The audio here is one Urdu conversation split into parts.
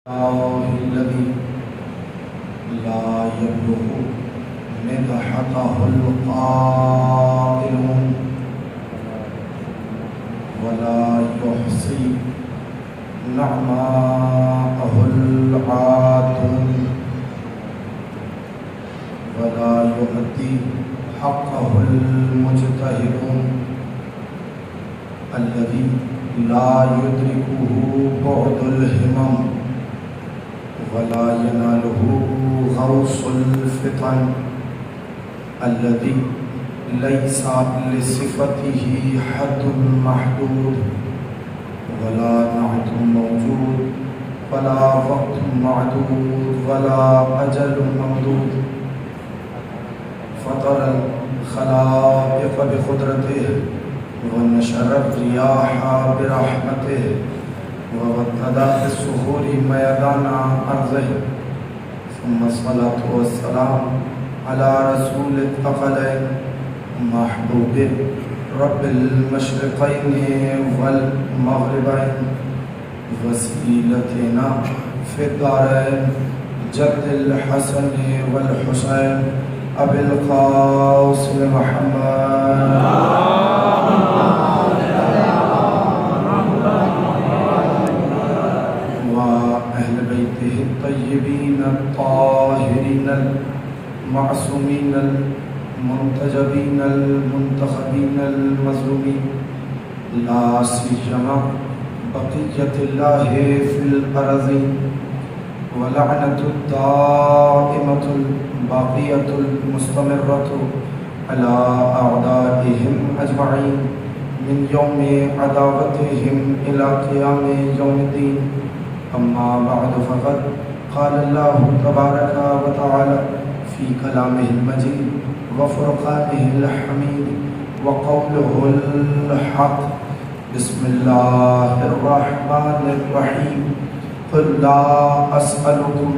الذي لا يبلغ مدحته القائلون ولا يحصي نعماءه العادون ولا يؤدي حقه المجتهدون الذي لا يدركه بعد الهمم ولا يناله غوص الفتن الذي ليس لصفته حد محدود ولا نعت موجود ولا وقت معدود ولا أجل ممدود فطر الخلائق بقدرته ونشر الرياح برحمته وابتدأ بالسهول ميدان أرضه ثم الصلاة والسلام على رسول الثقلين محبوب رب المشرقين والمغربين وسيلتنا في الدارين جد الحسن والحسين أبي القاسم محمد وأهل بيته الطيبين الطاهرين المعصومين المنتجبين المنتخبين المظلومين لا سيما بقية الله في الأرضين ولعنة الدائمة الباقية المستمرة على أعدائهم أجمعين من يوم عداوتهم إلى قيام يوم الدين. أما بعد فقد قال الله تبارك وتعالى في كلامه المجيد وفرقانه الحميد وقوله الحق بسم الله الرحمن الرحيم قل لا أسألكم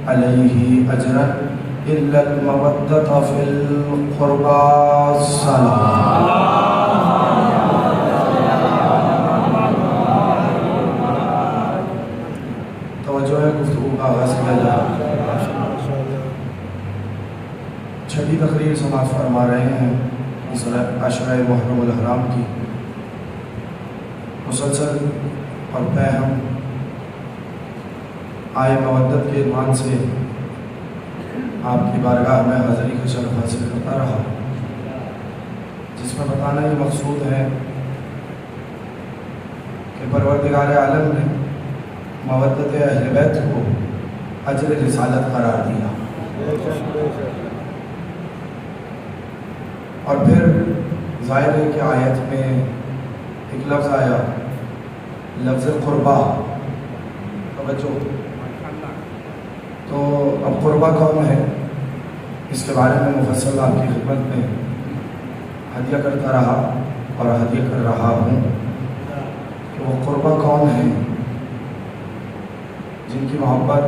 عليه أجرا إلا المودة في القربى الصلاة. توجہ ہے گفتگو کا آغاز کیا جائے. چھٹی تقریر سماعت فرما رہے ہیں اس عشرہ محرم الحرام کی. مسلسل اور پہ ہم آئے مودت کے عنوان سے آپ کی بارگاہ میں حاضری کا شرف حاصل کرتا رہا، جس میں بتانا یہ مقصود ہے کہ پروردگار عالم نے مودت اہل بیت کو اجر رسالت قرار دیا، اور پھر ظاہر ہے کہ آیت میں ایک لفظ آیا، لفظ قربہ. توجہ. تو اب قربہ کون ہے اس کے بارے میں مفصل آپ کی خدمت میں ہدیہ کرتا رہا اور ہدیہ کر رہا ہوں کہ وہ قربہ کون ہیں جن کی محبت،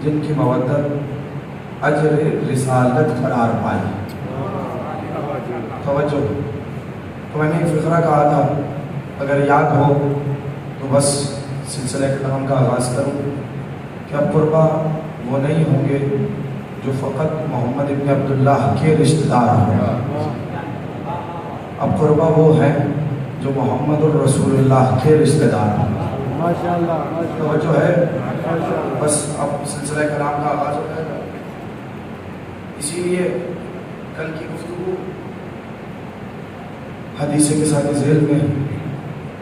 جن کی مودت اجر رسالت قرار پائی. توجہ. تو میں نے ایک فقرہ کہا تھا، اگر یاد ہو تو بس سلسلہ کلام کا آغاز کروں کہ اب قربہ وہ نہیں ہوں گے جو فقط محمد ابن عبداللہ کے رشتہ دار ہیں، اب قربہ وہ ہیں جو محمد الرسول اللہ کے رشتہ دار ہیں. توجہ ہے. بس اب سلسلہ کلام کا آغاز ہو جائے گا. اسی لیے کل کی گفتگو حدیث کے ساتھ ذیل میں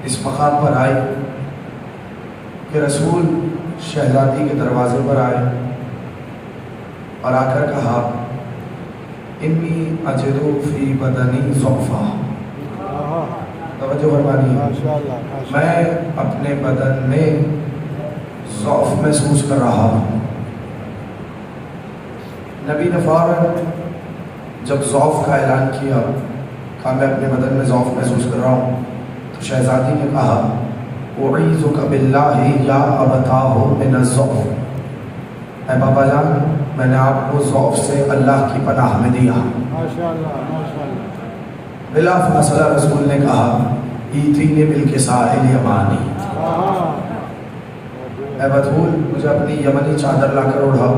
اس مقام پر آئی کہ رسول شہزادی کے دروازے پر آئے اور آ کر کہا انی اجدو فی بدنی ضعفا. توجہ فرمانی. میں اپنے بدن میں ضعف محسوس کر رہا ہوں. نبی نے فوراً جب ضعف کا اعلان کیا، کہا میں اپنے بدن میں ضعف محسوس کر رہا ہوں، تو شہزادی نے کہا اعیذک باللہ یا ابتاہ من الضعف. اے بابا جان، میں نے آپ کو ضعف سے اللہ کی پناہ میں دیا. بلا فاصلہ رسول نے کہا ایتینی بالکساء الیمانی. اے بطول مجھے اپنی یمنی چادر لا کر اڑاؤ.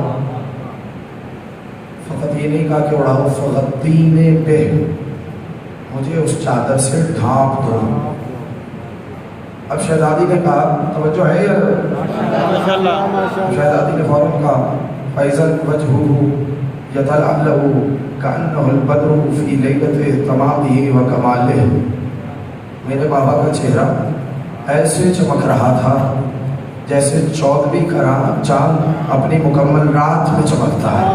فقط یہ نہیں کہا کہ اڑاؤ، فغطینے پہ، مجھے اس چادر سے ڈھانپ دو. اب شہزادی نے کہا، توجہ ہے یا شہزادی نے فوراً کہا فیضل وجہہ یتلألؤ کأنہ البدر فی لیلۃ تمامہ و کمالہ. میرے بابا کا چہرہ ایسے چمک رہا تھا جیسے 14ویں کا چاند اپنی مکمل رات میں چمکتا ہے.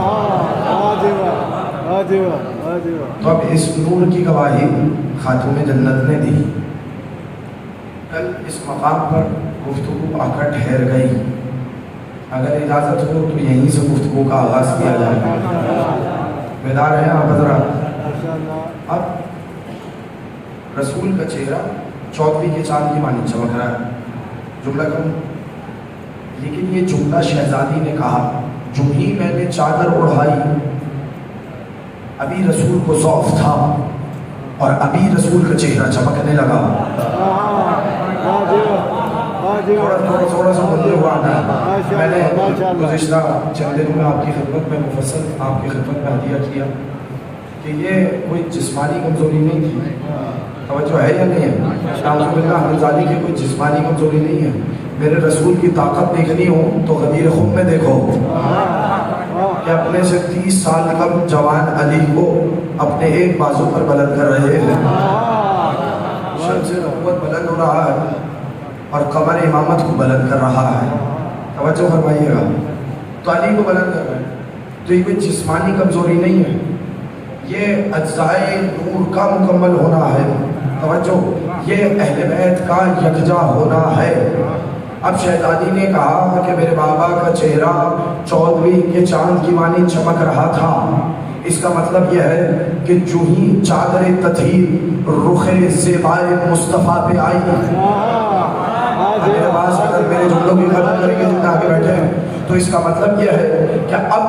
تو اب اس نور کی گواہی خاتون جنت نے دی. کل اس مقام پر گفتگو آ کر ٹھہر گئی. اگر اجازت ہو تو یہیں سے گفتگو کا آغاز کیا جائے. بیدار ہیں آپ حضرات؟ اب رسول کا چہرہ 14ویں کے چاند کی مانند چمک رہا ہے. جملہ کم، لیکن یہ جملہ شہزادی نے کہا جو ہی میں نے چادر اڑائی، ابھی رسول کو ذوق تھا اور ابھی رسول کا چہرہ چمکنے لگا. تھوڑا سا بندے ہوا نا. میں نے گزشتہ چند دنوں میں آپ کی خدمت میں مفصل آپ کی خدمت میں عطیہ کیا کہ یہ کوئی جسمانی کمزوری نہیں تھی. توجہ ہے یا نہیں ہے؟ نعوذ باللہ حمزادی کی کوئی جسمانی کمزوری نہیں ہے. میرے رسول کی طاقت دیکھنی ہو تو غدیر خم میں دیکھو کہ اپنے سے 30 سال کم جوان علی کو اپنے ایک بازو پر بلند کر رہے ہیں. شمس نبوت بلند ہو رہا ہے اور قمر امامت کو بلند کر رہا ہے. توجہ فرمائیے گا. تو علی کو بلند کر رہے ہیں تو یہ کوئی جسمانی کمزوری نہیں ہے، یہ اجزائے نور کا مکمل ہونا ہے. توجہ، یہ اہل بیت کا یکجا ہونا ہے. اب شہزادی نے کہا کہ میرے بابا کا چہرہ 14ویں کے چاند کی مانند چمک رہا تھا. اس کا مطلب یہ ہے کہ جو ہی چادر تطہیر رخ زیبائے مصطفیٰ پہ آئی. میرے پاس اگر میرے جملوں کی قدر کریں گے جتنے آگے بیٹھے ہیں تو اس کا مطلب یہ ہے کہ اب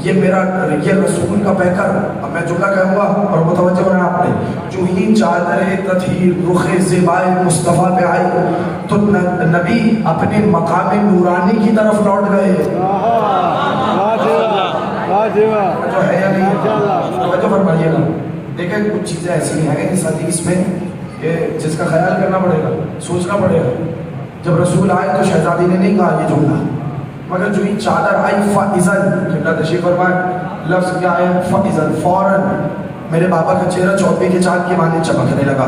یہ رسول کا پیکر. اب میں جملہ کہوں گا اور متوجہ ہونا آپ نے. جو ہی چادر تطہیر رخ زیبائے مصطفیٰ پہ آئی تو نبی اپنے مقام نورانی کی طرف لوٹ گئے. جو ہے یا نہیں؟ توجہ فرمائیے گا. دیکھیں کچھ چیزیں ایسی ہیں اس حدیث میں کہ جس کا خیال کرنا پڑے گا، سوچنا پڑے گا. جب رسول آئے تو شہزادی نے نہیں کہا یہ جملہ، مگر جو ہی چادر آئی فَإِذَنْ، قبلہ تشریف فرمائے، لفظ کیا ہے؟ فَإِذَنْ، فوراً میرے بابا کا چہرہ 14ویں کے چاند کی مانند چمکنے لگا.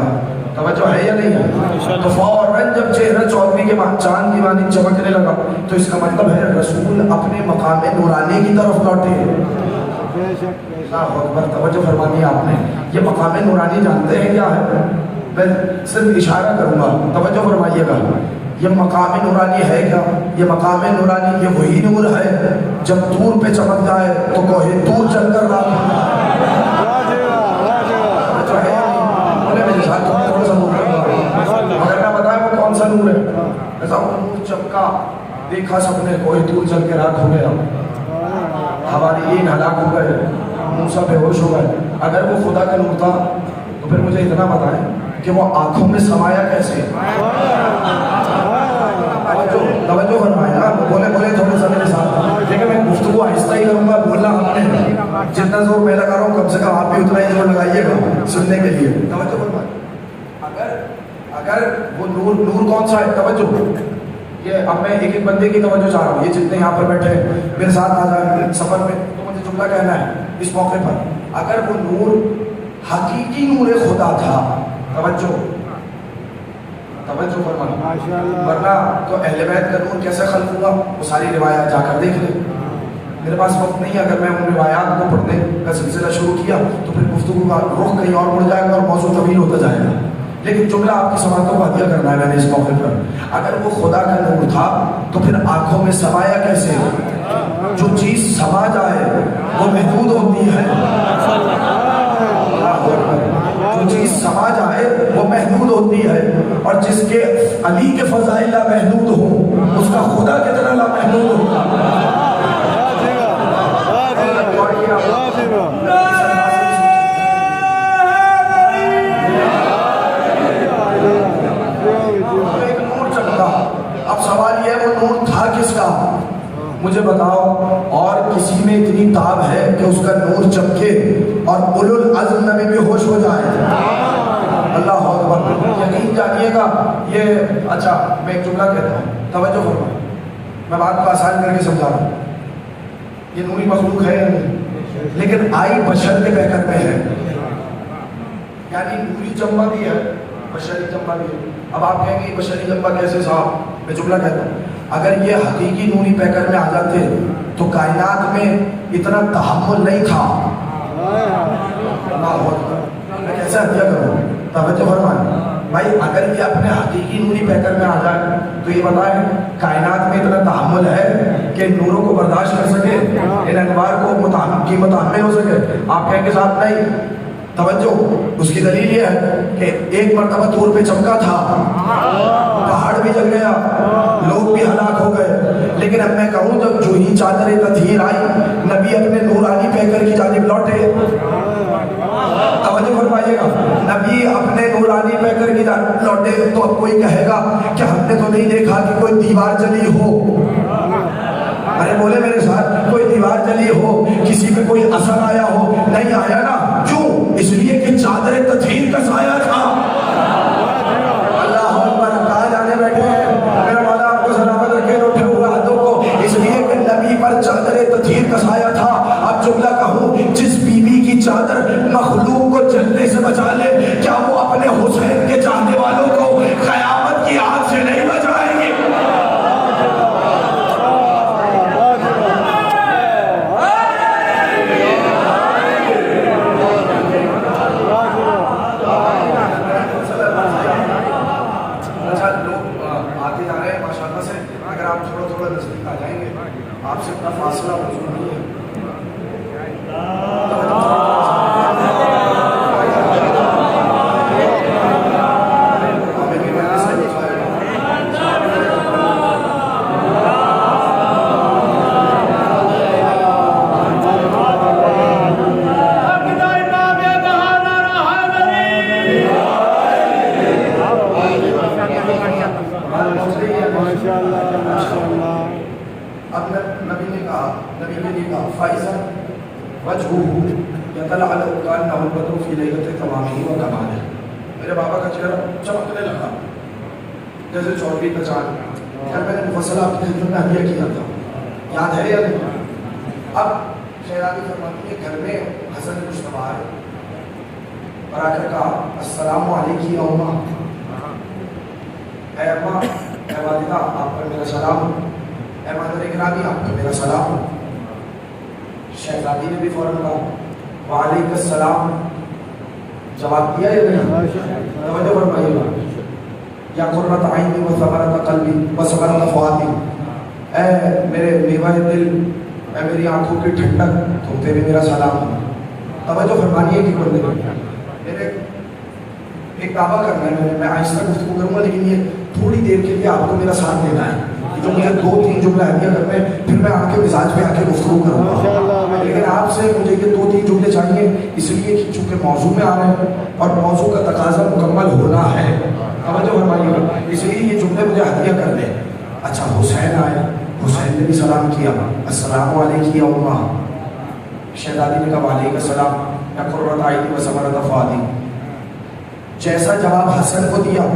توجہ ہے یا نہیں ہے؟ تو فوراً جب چہرہ 14ویں کے چاند کی مانند چمکنے لگا تو اس کا مطلب ہے رسول اپنے مقام نورانی کی طرف لوٹے. اللہ اکبر. توجہ فرمانی ہے آپ نے. یہ مقام نورانی جانتے ہیں کیا ہے؟ میں صرف اشارہ کروں گا، توجہ فرمائیے گا. یہ مقام نورانی ہے کیا؟ یہ مقام نورانی یہ وہی نور ہے جب دور پہ چمک جائے تو کوہ دور چل کر رہا. اگر میں بتایا وہ کون سا نور ہے؟ ایسا وہ نور چمکا، دیکھا سب نے، کوہ دور چل کے راکھ ہو گیا، حواریین ہلاک ہو گئے، موسیٰ بے ہوش ہو گئے. اگر وہ خدا کا نور تھا تو پھر مجھے اتنا بتائیں کہ وہ آنکھوں میں سمایا کیسے؟ توجہ فرمائے نا. بولے تھوڑے سا میرے ساتھ. دیکھیں میں گفتگو آہستہ ہی کروں گا، بولنا ہم نے جتنا زور میں لگا رہا ہوں کم سے کم آپ بھی اتنا ہی زور لگائیے گا سننے کے لیے. توجہ فرمائے. اگر وہ نور کون سا ہے؟ توجہ. یہ اب میں ایک ایک بندے کی توجہ چاہ رہا ہوں. یہ جتنے یہاں پر بیٹھے میرے ساتھ آ جائیں سفر میں تو مجھے جملہ کہنا ہے اس موقع پر. اگر وہ نور حقیقی نور خدا تھا، توجہ فرمائیں، ورنہ تو اہل بیت کا نور کیسے خلق ہوا وہ ساری روایات جا کر دیکھ لیں. میرے پاس وقت نہیں ہے. اگر میں ان روایات کو پڑھنے کا سلسلہ شروع کیا تو پھر گفتگو کا رخ کہیں اور مڑ جائے گا اور موضوع طویل ہوتا جائے گا. لیکن جملہ آپ کی سماعتوں کو عطیہ کرنا ہے میں نے اس موقع پر. اگر وہ خدا کا نور تھا تو پھر آنکھوں میں سمایا کیسے؟ جو چیز سما جائے وہ محدود ہوتی ہے. جو چیز سما جائے وہ محدود ہوتی ہے، اور جس کے علی کے فضائل لا محدود ہو اس کا خدا کتنا لا محدود ہو. ایک نور چمکا. اب سوال یہ ہے وہ نور تھا مجھے بتاؤ اور کسی میں اتنی تاب ہے کہ اس کا نور چمکے اور اولو العزم میں بھی ہوش ہو جائے؟ اللہ اکبر. یقین جانیے گا یہ اچھا میں ایک جملہ کہتا ہوں, توجہ فرمائیں, میں بات کو آسان کر کے سمجھا رہا ہوں. یہ نوری مخلوق ہے یا نہیں, لیکن آئی بشر کے پیکر میں ہے, یعنی نوری جمبہ بھی ہے بشری جمبہ بھی ہے. اب آپ کہیں گے بشری جمبہ کیسے صاحب؟ میں جملہ کہتا ہوں, اگر یہ حقیقی نوری پیکر میں آ جاتے تو کائنات میں اتنا تحمل نہیں تھا. اللہ اکبر. میں کیسے ہتھیا کروں؟ توجہ فرمائیں بھائی, اگر یہ اپنے حقیقی نوری پیکر میں آ جائے تو یہ بتائیں کائنات میں اتنا تحمل ہے کہ نوروں کو برداشت کر سکے, ان انوار کو متحمل ہو سکے؟ آپ کہیں گے صاحب نہیں. توجہ, اس کی دلیل یہ ہے کہ ایک مرتبہ طور پہ چمکا تھا, پہاڑ بھی جل گیا, لوگ بھی ہلاک ہو گئے, لیکن اب میں کہوں جب جو ہی چادر تطہیر آئی نبی اپنے نورانی پیکر کی جانب لوٹے. توجہ فرمائیے گا, نبی اپنے نورانی پیکر کی جانب لوٹے تو اب کوئی کہے گا کہ ہم نے تو نہیں دیکھا کہ کوئی دیوار جلی ہو. ارے بولے میرے ساتھ, کوئی دیوار جلی ہو, کسی پہ کوئی اثر آیا ہو؟ نہیں آیا نا. کیوں؟ اس لیے کہ چادر تطہیر کا سایہ تھا. اللہ اکبر. کہاں جانے بیٹھے ہیں؟ میرا مولا آپ کو سلامت رکھے اٹھے ہوئے ہاتھوں کو. اس لیے کہ نبی پر چادر تطہیر کا سایہ تھا. اب جملہ کہوں, جس بیوی کی چادر مخلوق کو جلنے سے بچا لے, کیا وہ اپنے حسین کے چاہنے والوں کو قیامت کی آگ سے نہیں بچائے گی؟ آپ سے اپنا فاصلہ موجود نہیں ہے. میرے بابا کا چہرہ چمکنے لگا جیسے چودھری کا چاند. کل میں نے مفصل آپ کی خدمت میں ہدیہ کیا تھا, یاد ہے یا نہیں؟ اب شہزادی فرماتی ہے گھر میں حسن مشتبہ ہے اور آ کر کہا السلام علیکم یا اماں. اے اماں, اے والدہ, آپ پر میرا سلام. اے مادر گرامی, آپ پر میرا سلام. شہزادی نے بھی فوراً کہا وعلیکم السلام. جواب دیا یا نہیں؟ توجہ فرمائیے گا. یا قرۃ عینی و ثمرۃ قلبی و ثمرۃ فؤادی, اے میرے میوہ دل, اے میری آنکھوں کی ٹھنڈک, تم پہ بھی میرا سلام. توجہ فرمائیے کہ بندے میرے ایک دعویٰ کرنا ہے, میں آہستہ گفتگو کروں گا لیکن یہ تھوڑی دیر کے لیے آپ کو میرا ساتھ دینا ہے. جو مجھے 2-3 جملے ہدیہ کرنے ہیں, پھر میں آپ کے مزاج پہ آ کے گفتگو کروں گا. لیکن آپ سے مجھے یہ 2-3 جملے چاہیے, اس لیے کہ چونکہ موضوع میں آ رہے ہیں اور موضوع کا تقاضا مکمل ہونا ہے. توجہ فرمائیے گا, اس لیے یہ جملے مجھے ہدیہ کر دیں. اچھا, حسین آئے, حسین نے بھی سلام کیا, السلام علیکم یا اماں. شہزادی نے کہا وعلیکم السلام یا قرۃ عینی و ثمرۃ فؤادی. جیسا جواب حسن کو دیا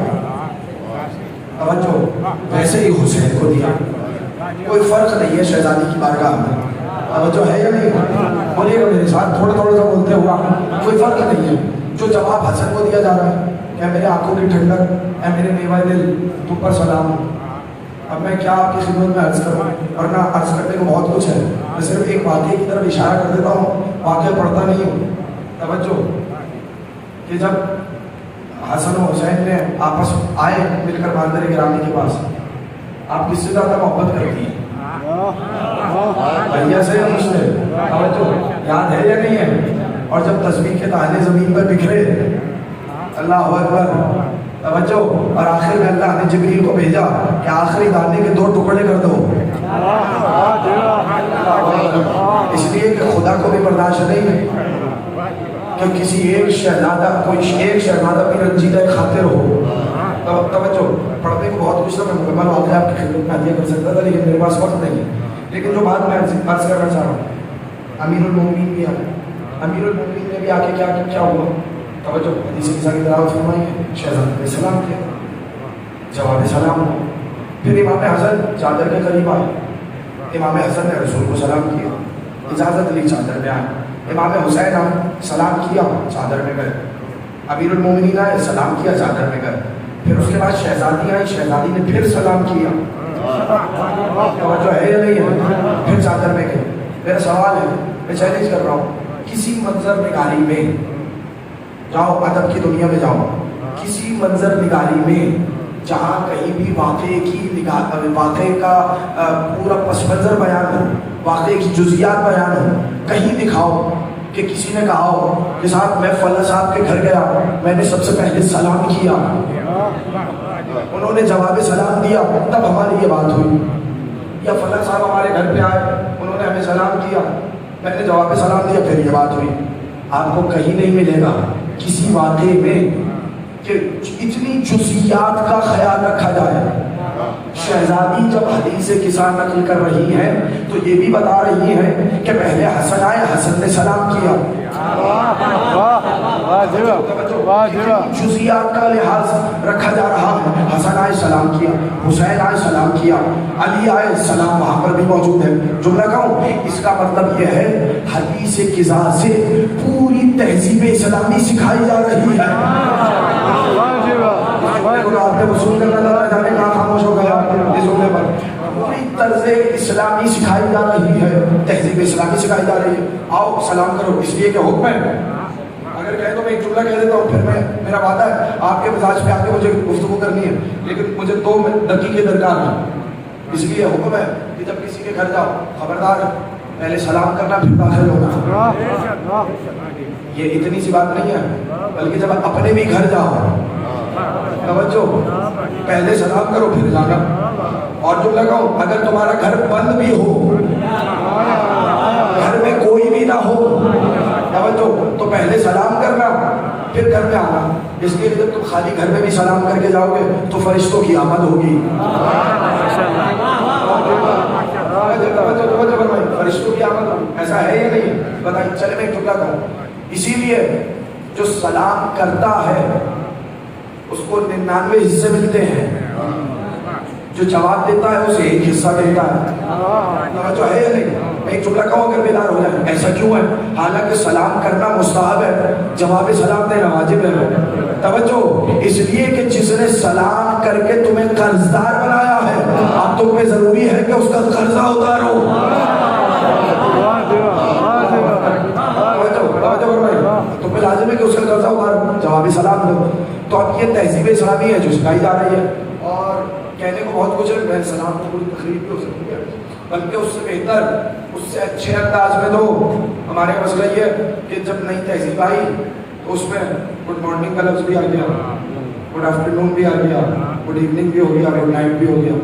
توجہ ویسے ہی حسین کو دیا. کوئی فرق نہیں ہے شہزادی کی بارگاہ میں. توجہ ہے یا نہیں؟ بولیے گا میرے ساتھ, تھوڑا تھوڑا سا بولتے ہوا. کوئی فرق نہیں ہے. جو جواب حسن کو دیا جا رہا ہے کہ میرے آنکھوں کی ٹھنڈک, اے میرے میوہ دل, تم پر سلام. اب میں کیا آپ کی خدمت میں عرض کروں, ورنہ عرض کرنے کو بہت کچھ ہے. میں صرف ایک واقعے کی طرف اشارہ کر دیتا ہوں, واقعہ پڑھتا نہیں ہوں. توجہ کہ جب حسن و حسین نے آپس آئے مل کر مادر گرامی کے پاس, آپ کس سے زیادہ محبت کرتی ہیں؟ بھیا سے یا مجھ سے؟ توجہ, یاد ہے یا نہیں ہے؟ اور جب تسبیح کے دانے زمین پر بکھرے, اللہ اکبر, توجہ, اور آخر میں اللہ نے جبریل کو بھیجا کہ آخری دانے کے 2 ٹکڑے کر دو. اس لیے کہ خدا کو بھی برداشت نہیں ہے کہ کسی ایک شہزادہ, کوئی ایک شہزادہ بھی رنجیدہ خاطر ہو. توجہ, پڑھنے کو بہت کچھ تھا, میں مکمل واقعہ آپ کی خدمت میں ہدیہ کر سکتا تھا لیکن میرے پاس وقت نہیں. لیکن جو بات میں عرض کرنا چاہ رہا ہوں، امیر المومنین بھی آئے، امیر المومنین نے بھی آ کے کیا ہوا؟ توجہ، حدیث کی ساری تلاوت فرمائی ہے، شہزادے نے سلام کیا، جواب سلام ہوا۔ پھر امام حسن چادر کے قریب آئے، امام حسن نے رسول کو سلام کیا، اجازت لی چادر میں آئے۔ امام حسین آئے، سلام کیا، چادر میں گئے۔ امیر المومنین آئے، سلام کیا، چادر میں گئے۔ پھر اس کے بعد شہزادی آئی، شہزادی نے پھر سلام کیا، توجہ ہے یا نہیں ہے؟ پھر چادر میں گئے۔ میرا سوال ہے، میں چیلنج کر رہا ہوں، کسی منظر نگاری میں جاؤ، ادب کی دنیا میں جاؤ، کسی منظر نگاری میں جہاں کہیں بھی واقعے کا پورا پس منظر بیان ہو، واقعے کی جزیات بیان ہو، کہیں دکھاؤ کہ کسی نے کہا ہو کہ صاحب میں فلاں صاحب کے گھر گیا، میں نے سب سے پہلے سلام کیا، انہوں نے جواب سلام دیا، تب ہماری یہ بات ہوئی۔ یا فلاں صاحب ہمارے گھر پہ آئے، انہوں نے ہمیں سلام کیا، میں نے جواب سلام دیا، پھر یہ بات ہوئی۔ آپ کو کہیں نہیں ملے گا کسی واقعے میں کہ اتنی جزیات کا خیال رکھا جائے۔ شہزادی جب حدیث قصہ نقل کر رہی ہیں تو یہ بھی بتا رہی ہیں کہ پہلے حسن آئے، حسن نے سلام کیا، جزیات کا لحاظ رکھا جا رہا ہے۔ حسن آئے، سلام کیا، حسین آئے، سلام کیا، علی آئے، سلام وہاں پر بھی موجود ہے۔ جملہ کہوں، اس کا مطلب یہ ہے حدیث قصہ سے پوری تہذیب اسلامی سکھائی جا رہی ہے۔ آپ نے وصول کرنا تھا، جانے کہاں خاموش ہو گیا اس جملے پر۔ پوری طرز اسلامی سکھائی جا رہی ہے، تہذیب اسلامی سکھائی جا رہی ہے۔ آؤ سلام کرو، اس لیے کہ حکم ہے۔ اگر کہے تو میں ایک جملہ کہہ دیتا ہوں، پھر میرا وعدہ ہے آپ کے مزاج پہ آ کے مجھے گفتگو کرنی ہے، لیکن مجھے 2 دقیقے درکار ہیں۔ اس لیے حکم ہے کہ جب کسی کے گھر جاؤ، خبردار پہلے سلام کرنا، پھر داخل ہونا۔ یہ اتنی سی بات نہیں ہے، بلکہ جب اپنے بھی گھر جاؤ، توجہ، پہلے سلام کرو پھر جانا۔ اور جو لگاؤ، اگر تمہارا گھر بند بھی ہو، گھر میں کوئی بھی نہ ہو، توجہ، تو پہلے سلام کرنا پھر گھر میں آنا۔ اس لیے جب تم خالی گھر میں بھی سلام کر کے جاؤ گے تو فرشتوں کی آمد ہوگی، فرشتوں کی آمد ہوگی۔ ایسا ہے یا نہیں؟ بتائیں، چلے میں ایک ٹکڑا کہوں۔ اسی لیے جو سلام کرتا ہے اس کو 99 حصے ملتے ہیں، جو جواب دیتا ہے اسے 1 حصہ ملتا ہے۔ توجہ ہے یا نہیں؟ میں ایک جملہ کہوں اگر بیدار ہو جائے، ایسا کیوں ہے؟ حالانکہ سلام کرنا مستحب ہے، جواب سلام دینا واجب ہے۔ توجہ، اس لیے کہ جس نے سلام کر کے تمہیں قرض دار بنایا ہے، اب تم پہ ضروری ہے کہ اس کا قرضہ اتارو۔ تو پھر لازم ہے کہ اس کا قرضہ اتارو، جواب سلام دو۔ تو اب یہ تہذیب اسلامی ہے جو سکھائی جا رہی ہے۔ اور کہنے کو بہت کچھ ہے، میں سلام کو پوری تقریب بھی ہو سکتی ہے، بلکہ اس سے بہتر، اس سے اچھے انداز میں تو ہمارے مسئلہ یہ ہے کہ جب نئی تہذیب آئی تو اس میں گڈ مارننگ کا لفظ بھی آ گیا، گڈ آفٹرنون بھی آ گیا، گڈ ایوننگ بھی ہو گیا، گڈ نائٹ بھی ہو گیا۔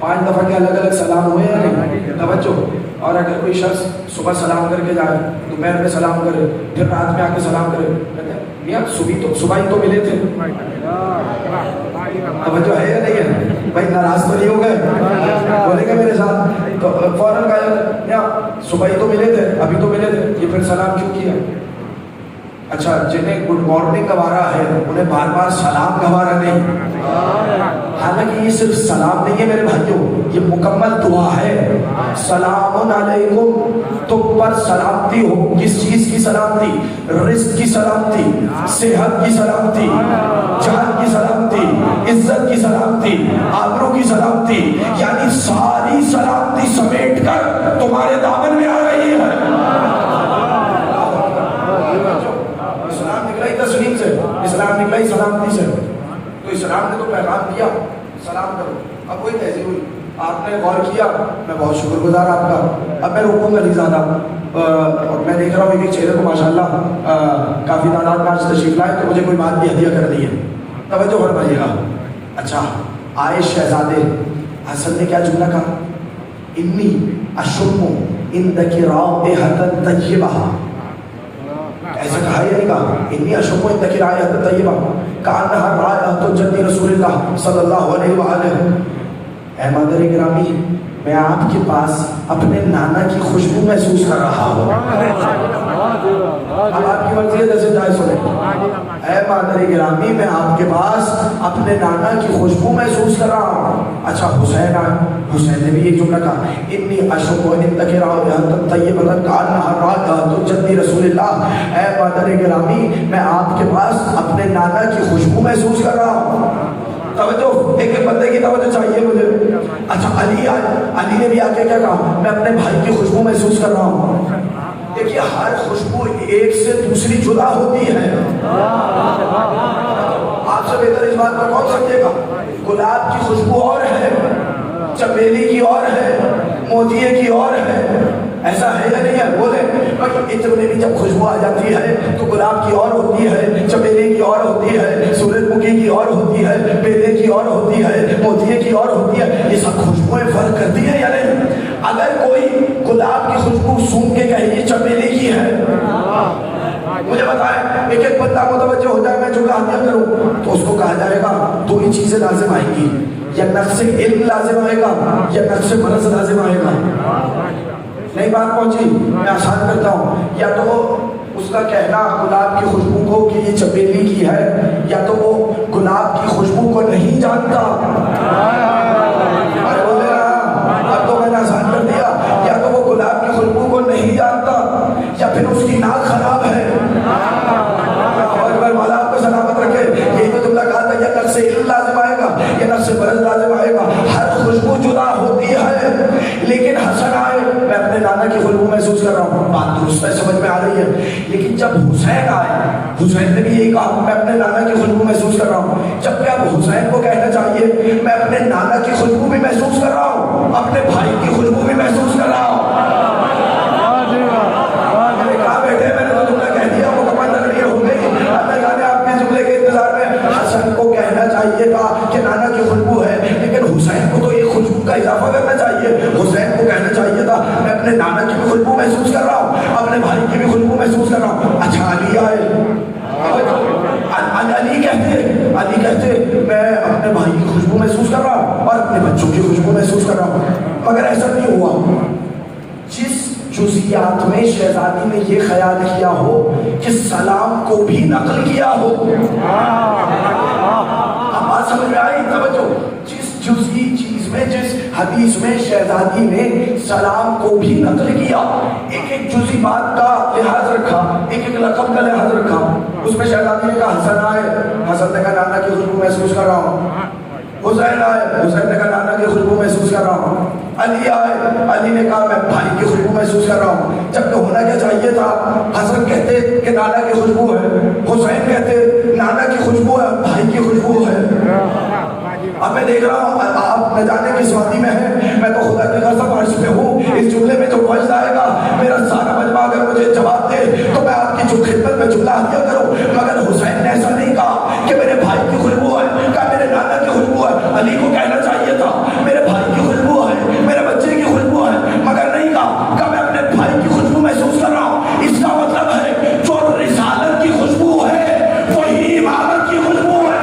5 دفعہ کے الگ الگ سلام ہوئے یا نہیں؟ توجہ۔ اور اگر کوئی شخص صبح سلام کر کے جائے، دوپہر میں سلام کرے، پھر رات میں آ کے سلام کرے، کہتے ہیں میاں صبح ہی تو ملے تھے، توجہ ہے یا نہیں ہے؟ بھائی ناراض تو نہیں ہو گئے؟ بولے گا میرے ساتھ؟ تو فوراً کہا یا صبح ہی تو ملے تھے، ابھی تو ملے تھے، یہ پھر سلام کیوں کیا؟ اچھا، جنہیں گڈ مارننگ گوارا ہے انہیں بار بار سلام گوارا نہیں۔ حالانکہ یہ صرف سلام نہیں ہے میرے بھائیوں، یہ مکمل دعا ہے۔ سلام علیکم، تم پر سلامتی ہو۔ کس چیز کی سلامتی؟ رزق کی سلامتی، صحت کی سلامتی، جان کی سلامتی، عزت کی سلامتی، آبرو کی سلامتی، یعنی ساری سلامتی سمیٹ کر تمہارے دامن میں آ رہی ہے۔ اسلام نکلا ہی تسلیم سے، اسلام نکلا ہی سلامتی سے۔ تو اسلام نے تو پیغام دیا سلام کرو، اب وہی تہذیب ہوئی۔ آپ نے غور کیا، میں بہت شکر گزار آپ کا۔ اب میں روکوں گا نہیں زیادہ، اور میں دیکھ رہا ہوں کہ چہرے کو ماشاءاللہ کافی تعداد میں آج تشریف لائے، تو مجھے کوئی بات بھی ہدیہ کر دی ہے، توجہ فرمائیے گا۔ اچھا، آئے شہزادے حسن نے کیا جملہ کہا؟ انی اشم عندک رائحۃ طیبہ، ایسا کہا یا نہیں کہا؟ انی اشم عندک رائحۃ طیبہ کانہا رائحۃ جد رسول اللہ صلی اللہ علیہ وآلہ۔ اے مادر گرامی، میں آپ کے پاس اپنے نانا کی خوشبو محسوس کر رہا ہوں. اب آپ کی مرضی ہے جیسے جائے سنیں. اے مادر گرامی میں آپ کے پاس اپنے نانا کی خوشبو محسوس کر رہا ہوں. اچھا حسین آئے. حسین نے بھی ایک جملہ کہا انی اشک و انتقرا طیبۃ کانہا رائحۃ جد رسول اللہ. اے مادر گرامی میں آپ کے پاس اپنے نانا کی خوشبو محسوس کر رہا ہوں. توجہ ایک ایک بندے کی توجہ چاہیے مجھے. اچھا علی آئے. علی نے بھی آ کے کیا کہا میں اپنے بھائی کی خوشبو محسوس کر رہا ہوں. دیکھیے ہر خوشبو ایک سے دوسری جدا ہوتی ہے. آپ سے بہتر اس بات پر کون سمجھے گا؟ گلاب کی خوشبو اور ہے, چمیلی کی اور ہے, موتیے کی اور ہے. ایسا ہے یا نہیں ہے؟ بولے عطر میں بھی جب خوشبو آ جاتی ہے تو گلاب کی اور ہوتی ہے, چمیلی کی اور ہوتی ہے, سورج مکھی کی اور ہوتی ہے, بیلے کی اور ہوتی ہے, موتیے کی اور ہوتی ہے. یہ سب خوشبوئیں فرق کرتی ہیں یا نہیں؟ اگر کوئی گلاب کی خوشبو سونگھ کے کہے یہ چمیلی کی ہے, مجھے بتائیں ایک ایک بندہ متوجہ ہو جائے میں جو کہانیاں کروں تو اس کو کہا جائے گا دو ہی چیزیں لازم آئیں گی, یا نقص علم لازم آئے گا یا نقص مرض لازم آئے گا. نہیں بات پہنچی؟ میں آسان کرتا ہوں. یا تو اس کا کہنا گلاب کی خوشبو کو کہ یہ چمیلی کی ہے, یا تو وہ گلاب کی خوشبو کو نہیں جانتا. ارے بولے نا, اب تو میں نے آسان کر دیا. یا تو وہ گلاب کی خوشبو کو نہیں جانتا یا پھر اس کی ناک خراب ہے. اور مولا آپ کو سلامت رکھے. یہی تو جملہ کہا تھا یا نقص علم لازم آئے گا یا نقص مرض لازم آئے گا. ہر خوشبو جدا ہوتی ہے. لیکن حسن آئے میں اپنے نانا کی خوشبو محسوس کر رہا ہوں. بات درست ہے, سمجھ میں آ رہی ہے. لیکن جب حسین آئے, حسین نے بھی یہی کہا میں اپنے نانا کی خوشبو محسوس کر رہا ہوں. جبکہ اب حسین کو کہنا چاہیے میں اپنے نانا کی خوشبو بھی محسوس کر رہا ہوں, اپنے بھائی کی خوشبو بھی محسوس کر رہا ہوں. کہا بیٹھے میں نے تو جملہ کہہ دیا, مکمل تقریر ہو گئی. اب میں جانے آپ کے جملے کے انتظار میں. حسن کو کہنا چاہیے تھا کہ نانا کی خوشبو ہے, لیکن حسین کو تو ایک خوشبو کا اضافہ کرنا چاہیے. حسین کو کہنا چاہیے تھا میں اپنے نانا کی بھی خوشبو محسوس کر رہا ہوں, اپنے بھائی کی بھی خوشبو محسوس کر رہا ہوں. اچھا علی آئے. علی کہتے میں اپنے بھائی کی خوشبو محسوس کر رہا ہوں اور اپنے بچوں کی خوشبو محسوس کر رہا ہوں. مگر ایسا نہیں ہوا. جس جزیات میں شہزادی نے یہ خیال کیا ہو کہ سلام کو بھی نقل کیا ہو. اب بات سمجھ میں آئی؟ توجہ. جس جزئی چیز میں, جس حدیث میں شہزادی نے سلام کو بھی نقل کیا, ایک ایک جزئی بات کا لحاظ رکھا, ایک ایک لقب کا لحاظ رکھا. اس میں شہزادی نے کہا حسن آئے, حسن نے کہا نانا کی خوشبو محسوس کر رہا ہوں. حسین آئے, حسین نے کہا نانا کی خوشبو محسوس کر رہا ہوں. علی آئے, علی نے کہا میں بھائی کی خوشبو محسوس کر رہا ہوں. جبکہ ہونا کیا چاہیے تھا, حسن کہتے کہ نانا کی خوشبو ہے, حسین کہتے نانا کی خوشبو ہے, بھائی کی خوشبو ہے. اب میں دیکھ رہا ہوں آپ نہ جانے کس وادی میں ہیں, میں تو خدا کی قسم عرش پہ ہوں. اس جملے میں جو وجد آئے گا میرا سارا مجمع اگر مجھے جواب دے تو میں آپ کی جو خدمت میں جملہ ہدیہ کروں. مگر حسین نے ایسا نہیں کہا کہ میرے بھائی کی خوشبو ہے, کہا میرے نانا کی خوشبو ہے. علی کو کہنا چاہیے تھا میرے بھائی کی خوشبو ہے, میرے بچے کی خوشبو ہے, مگر نہیں کہا میں اپنے بھائی کی خوشبو محسوس کر رہا ہوں. اس کا مطلب ہے جو رسالت کی خوشبو ہے وہی امامت کی خوشبو ہے.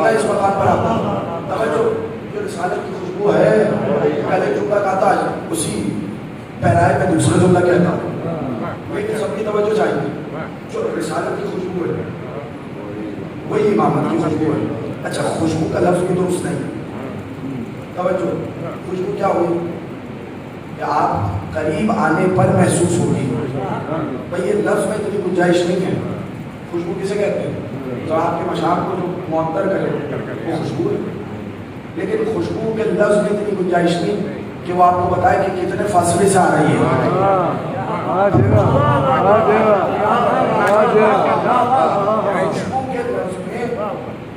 اس مقام پر آتا توجہ جو رسالت کی خوشبو ہے, پہلے جملہ کہتا ہے اسی پہرائے میں دوسرا جملہ کہتا ہوں. لیکن سب کی توجہ چاہیے, جو رسالت کی خوشبو ہے وہی امامت کی خوشبو ہے. اچھا خوشبو کا لفظ بھی درست نہیں. توجہ خوشبو کیا ہوئی کہ آپ قریب آنے پر محسوس ہوگی. بھائی یہ لفظ میں اتنی گنجائش نہیں ہے. خوشبو کسے کہتے ہیں؟ تو آپ کے مشام کو جو معطر کرے وہ خوشبو ہے. لیکن خوشبو کے لفظ میں اتنی گنجائش نہیں کہ وہ آپ کو بتائے کہ کتنے فاصلے سے آ رہی ہے. خوشبو کے لفظ میں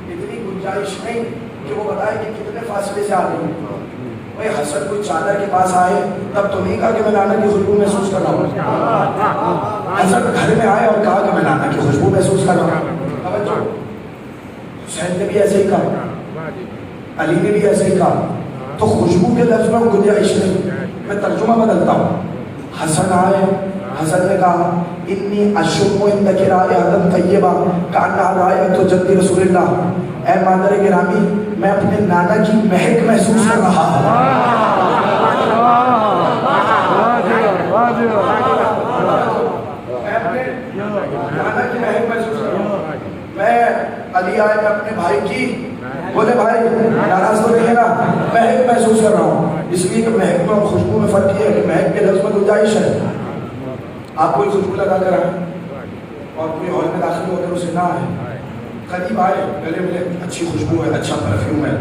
اتنی گنجائش نہیں کہ وہ بتائے کہ کتنے فاصلے سے آ رہی ہے. بھائی حسن کوئی چادر کے پاس آئے تب تو نہیں کہا کہ میں نانا کی خوشبو محسوس کر رہا ہوں. حسن گھر میں آئے اور کہا کہ میں نانا کی خوشبو محسوس کر رہا ہوں. حسین نے بھی ایسے ہی کہا, علی نے بھی ایسے ہی کہا. تو خوشبو کے لفظ میں گنجائش نہیں, میں ترجمہ بدلتا ہوں. حسن آئے, حسن نے کہا انی اشم عندک رائحۃ طیبہ کانہا رائحۃ جد رسول اللہ. اے مادر گرامی, میں اپنے نانا کی مہک محسوس کر رہا ہوں. نانا کی مہک محسوس کر رہا ہوں. میں علی آئے, میں اپنے بھائی کی, بولے بھائی ناراض تو نہیں ہے نا, مہک محسوس کر رہا ہوں. اس لیے کہ مہک میں اور خوشبو میں فرق یہ ہے کہ مہک کے لفظ میں گنجائش ہے. آپ کوئی خوشبو لگا کر آئے اور کوئی ہال میں داخل ہو کر اسے نہ آئے, قریب آئے, گلے ملے, اچھی خوشبو ہے, اچھا پرفیوم ہے,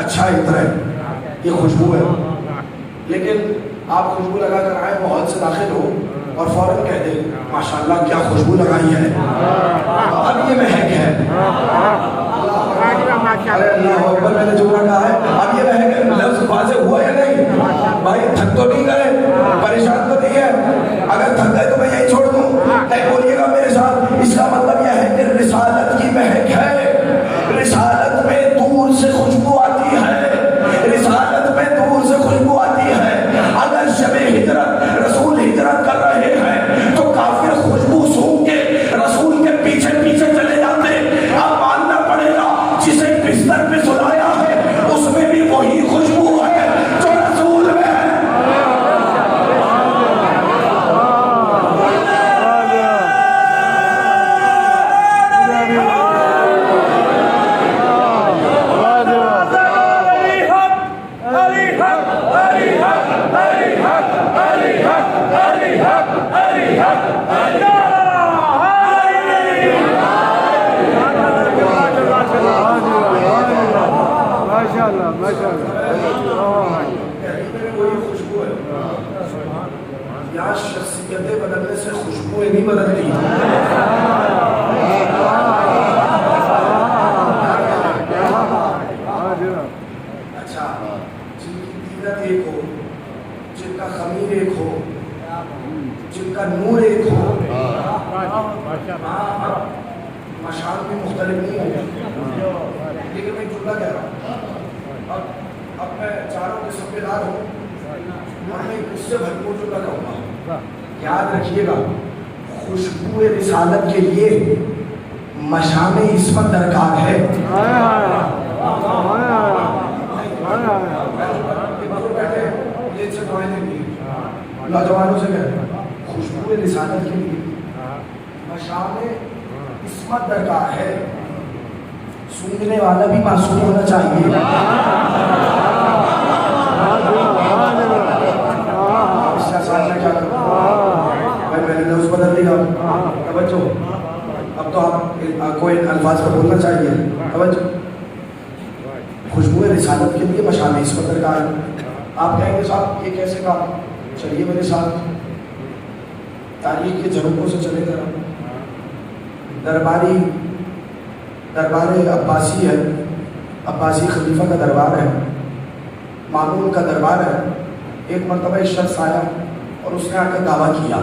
اچھا عطر ہے, یہ خوشبو ہے. لیکن آپ خوشبو لگا کر آئے, وہ ہال سے داخل ہو اور فوراً کہہ دیں ماشاءاللہ کیا خوشبو لگائی ہے, اب یہ مہک ہے. ارے اللہ اکبر, میں نے جملہ کہا ہے, اب یہ مہک ہے. لفظ واضح ہوا یا نہیں بھائی؟ تھک تو نہیں گئے, پریشان تو نہیں ہے؟ اگر تھک گئے تو میں یہی چھوڑ دوں. نہیں بولیے گا میرے ساتھ, اس کا مطلب یہ ہے کہ رسالت کی مہک ہے. رسالت میں دور سے خوشبو آتی ہے, رسالت میں دور سے خوشبو آتی ہے. اگر شب ہجرت رسول ہجرت کر رہے ہیں تو کافر خوشبو سونگھ کے رسول کے پیچھے پیچھے چلے جاتے. اب ماننا پڑے گا جسے بستر پہ سلایا ہے اس میں بھی وہی خوشبو ہے جو رسول میں ہے. یا شخصیتیں بدلنے سے خوشبوئیں نہیں بدلتی. اچھا, جن کی دیدت ایک ہو, جن کا خمیر ایک ہو, جن کا نور ایک ہو, مشان بھی مختلف نہیں ہو. لیکن میں جملہ کہہ رہا ہوں, اب میں چاروں کے سب دار ہوں اور میں اس سے بھرپور جملہ کہوں گا. یاد رکھیے گا, خوشبو رسالت کے لیے مشام عصمت درکار ہے. نوجوانوں سے کہتے ہیں خوشبو رسالت کے لیے مشام عصمت درکار ہے. سونگنے والا بھی معصوم ہونا چاہیے. اس کا ساتھ میں کیا کروں بھائی, میں نے لفظ بدل دیا. توجہ, اب تو آپ کوئی الفاظ پر بولنا چاہیے. توجہ, خوشبو رسالت کے لیے مشام عصمت درکار ہے. آپ کہیں گے صاحب یہ کیسے کہا؟ چلیے میرے ساتھ تاریخ کے جھروکوں سے چلے ذرا. دربار عباسی ہے, عباسی خلیفہ کا دربار ہے, مامون کا دربار ہے. ایک مرتبہ ایک شخص آیا اور اس نے آ کر دعویٰ کیا.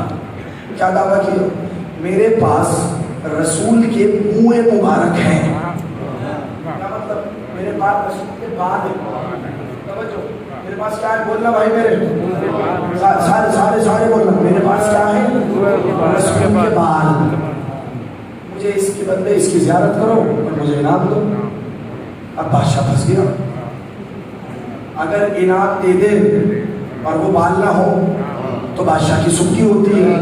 کیا دعویٰ کیا؟ میرے پاس رسول کے منہ مبارک ہیں. کیا مطلب؟ میرے پاس رسول کے بال ہیں. توجہ, میرے پاس کیا ہے؟ بولنا بھائی, میرے سارے بولنا. میرے پاس کیا ہے؟ رسول کے بال. مجھے اس کے بندے اس کی زیارت کرو اور مجھے انعام دو. اب بادشاہ پھنس گیا. اگر انعام دے دے اور وہ بال نہ ہو تو بادشاہ کی سکتی ہوتی ہے.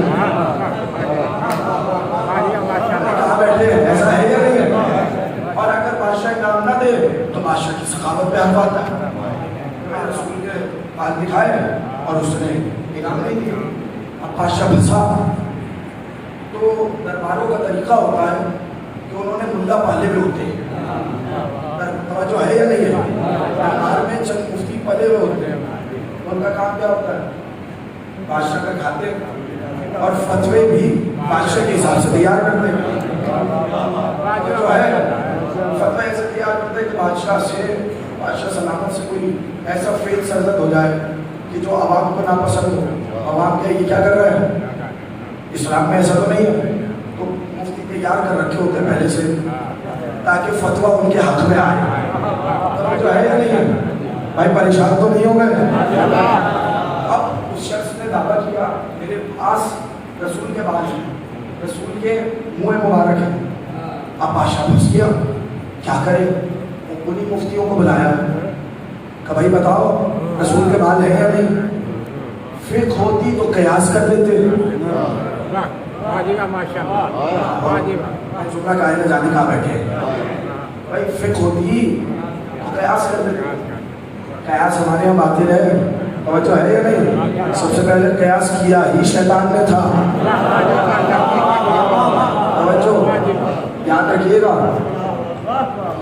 کہاں بیٹھے ہیں, ایسا ہے یا نہیں ہے؟ اور اگر بادشاہ انعام نہ دے تو بادشاہ کی سخاوت پہ حرف آتا ہے. میں رسول کے بال دکھائے اور اس نے انعام نہیں دیا. اب بادشاہ پھنسا. تو درباروں کا طریقہ ہوتا ہے کہ انہوں نے ملا پالے ہوئے ہوتے ہیں. توجہ ہے یا نہیں ہے؟ دربار میں چند مفتی پلے ہوئے ہوتے ہیں. ان کا کام کیا ہوتا ہے؟ بادشاہ کا کھاتے اور فتوے بھی بادشاہ کے حساب سے تیار کرتے ہیں. جو ہے فتوے ایسے تیار کرتے ہیں کہ بادشاہ سلامت سے کوئی ایسا فیل سرزد ہو جائے کہ جو عوام کو ناپسند ہو. عوام کیا یہ کیا کر رہا ہے؟ اسلام میں ایسا تو نہیں ہے. تو مفتی تیار کر رکھے ہوتے ہیں پہلے سے تاکہ فتویٰ ان کے حق میں آئے. جو ہے یا نہیں ہے بھائی؟ پریشان تو نہیں ہو گئے؟ اب اس شخص نے دعویٰ کیا میرے پاس رسول کے بال ہیں، رسول کے منہ مبارک ہیں. اب بادشاہ پھنس گیا، کیا کرے؟ انہیں مفتیوں کو بلایا کہ بھائی بتاؤ رسول کے بال ہیں یا نہیں؟ فقہ ہوتی تو قیاس کر لیتے. جملہ قائل جانے کہاں بیٹھے بھائی؟ فقہ ہوتی تو قیاس کر لیتے. قیاس ہمارے یہاں باطل ہے، توجہ ہے یا نہیں؟ سب سے پہلے قیاس کیا ہی شیطان نے تھا. توجہ یاد رکھیے گا.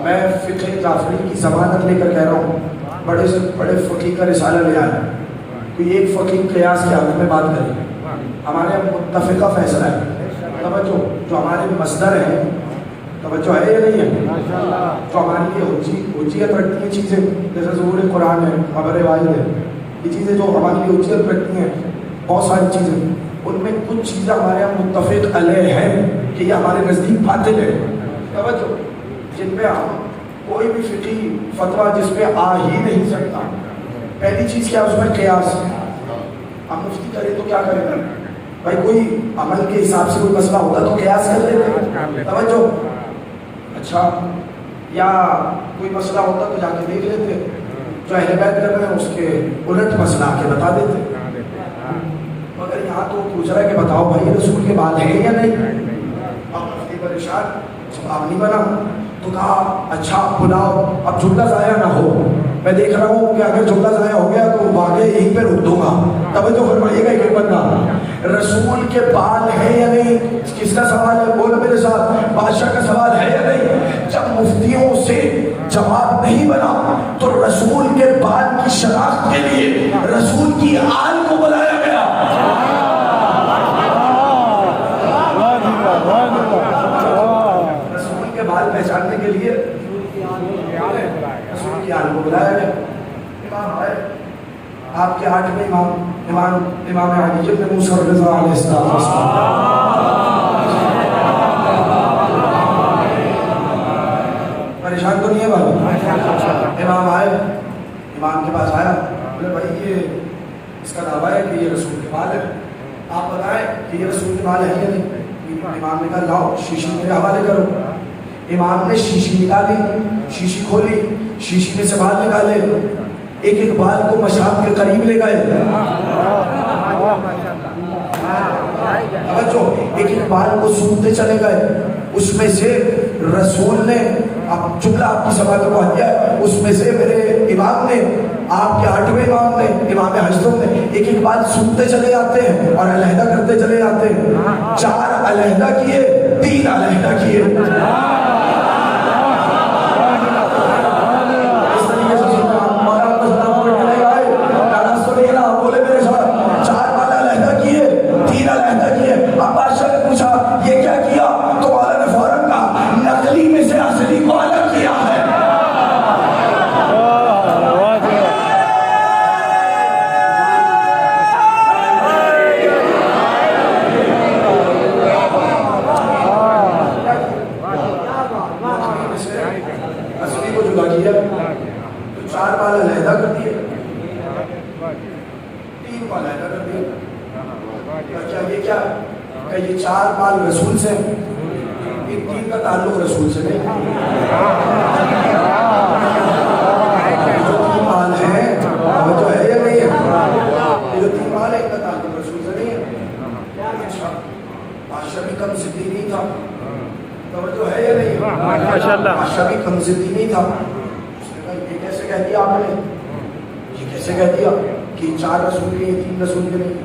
میں فقہ جعفری کی ضمانت لے کر کہہ رہا ہوں، بڑے سے بڑے فقیہ کا رسالہ لے آئے. کوئی ایک فقیہ قیاس کے حق میں بات کرے، ہمارے متفقہ فیصلہ ہے. توجہ جو ہمارے مصدر ہیں، توجہ ہے یا نہیں ہے؟ جو ہمارے لیے حجیت رکھتی ہیں چیزیں، جیسے ظہور قرآن ہے، خبر واحد ہے، یہ چیزیں جو ہمارے لیے حجیت رکھتی ہیں، بہت ساری چیزیں، ان میں کچھ چیزیں ہمارے یہاں متفق علیہ ہیں کہ یہ ہمارے نزدیک باطل ہے. توجہ جن پہ ہم کوئی بھی فقہی فتویٰ جس پہ آ ہی نہیں سکتا. پہلی چیز کیا اس میں قیاس. ہم مفتی کرے تو کیا کرے بھائی؟ کوئی عمل کے حساب سے کوئی مسئلہ ہوتا تو قیاس کر لیتے. توجہ اچھا، یا کوئی مسئلہ ہوتا تو جا کے دیکھ لیتے، جو اہل بیت کر رہے ہیں اس کے الٹ مسئلہ آ کے بتا دیتے. مگر یہاں تو پوچھ رہا ہے کہ بتاؤ بھائی رسول کے بال ہیں یا نہیں؟ اب مفتی پریشان، جواب نہیں بنا تو کہا اچھا بلاؤ، اب جملہ ضائع نہ ہو. میں دیکھ رہا ہوں کہ اگر جملہ ضائع ہو گیا تو واقعی یہیں پہ روک دوں گا. توجہ فرمائیے گا. ایک بندہ رسول کے بال ہے یا نہیں؟ کس کا سوال ہے؟ بولو میرے ساتھ. بادشاہ کا سوال ہے یا نہیں؟ جب مفتیوں سے جواب نہیں بنا تو رسول کے بال کی شناخت کے لیے رسول کی آل کو بلایا گیا. رسول کے بال پہچاننے کے لیے رسول کی آل کو بلایا گیا. امام آئے، آپ کے 8ویں امام علی بن موسیٰ رضا علیہ السلام. پریشان تو نہیں ہے بھائی؟ امام آئے، امام کے پاس آیا، بولے بھائی یہ اس کا دعویٰ ہے کہ یہ رسول کے بال ہے، آپ بتائیں کہ یہ رسول کے بال ہے یا نہیں؟ امام نے کہا لاؤ شیشی میرے حوالے کرو. امام نے شیشی نکالی، شیشی کھولی، شیشی میں سے بال نکالے، ایک ایک بال کو مشاب کے قریب لے گئے. ایک ایک بال کو سونتے چلے گئے. اس میں سے رسول نے، اب جملہ آپ کی سماعت کو دیا، اس میں سے میرے امام نے، آپ کے 8ویں امام نے، امام حضرت نے ایک ایک بال سونتے چلے جاتے ہیں اور علیحدہ کرتے چلے جاتے ہیں. 4 علیحدہ کیے، 3 علیحدہ کیے. اب بادشاہ نے پوچھا یہ کیا کیا؟ تو والا نے فوراً کہا نقلی میں سے اصلی کو الگ کیا ہے. اصلی کو جدا کیا تو 4 بال علیحدہ کر دیے، 3 بال علیحدہ کر دیے. کیا یہ کیا کہ یہ 4 بال رسول سے، ان 3 کا تعلق رسول سے نہیں. جو 3 بال ہیں وہ جو ہے یا نہیں ہے؟ یہ جو 3 بال ہے ان کا تعلق رسول سے نہیں ہے. اچھا، بادشاہ بھی کم ضدی نہیں تھا. توجہ ہے یا نہیں؟ بادشاہ بھی کم ضدی نہیں تھا. اس نے کہا یہ کیسے کہہ دیا آپ نے؟ یہ کیسے کہہ دیا کہ 4 رسول کے 3 رسول کے نہیں؟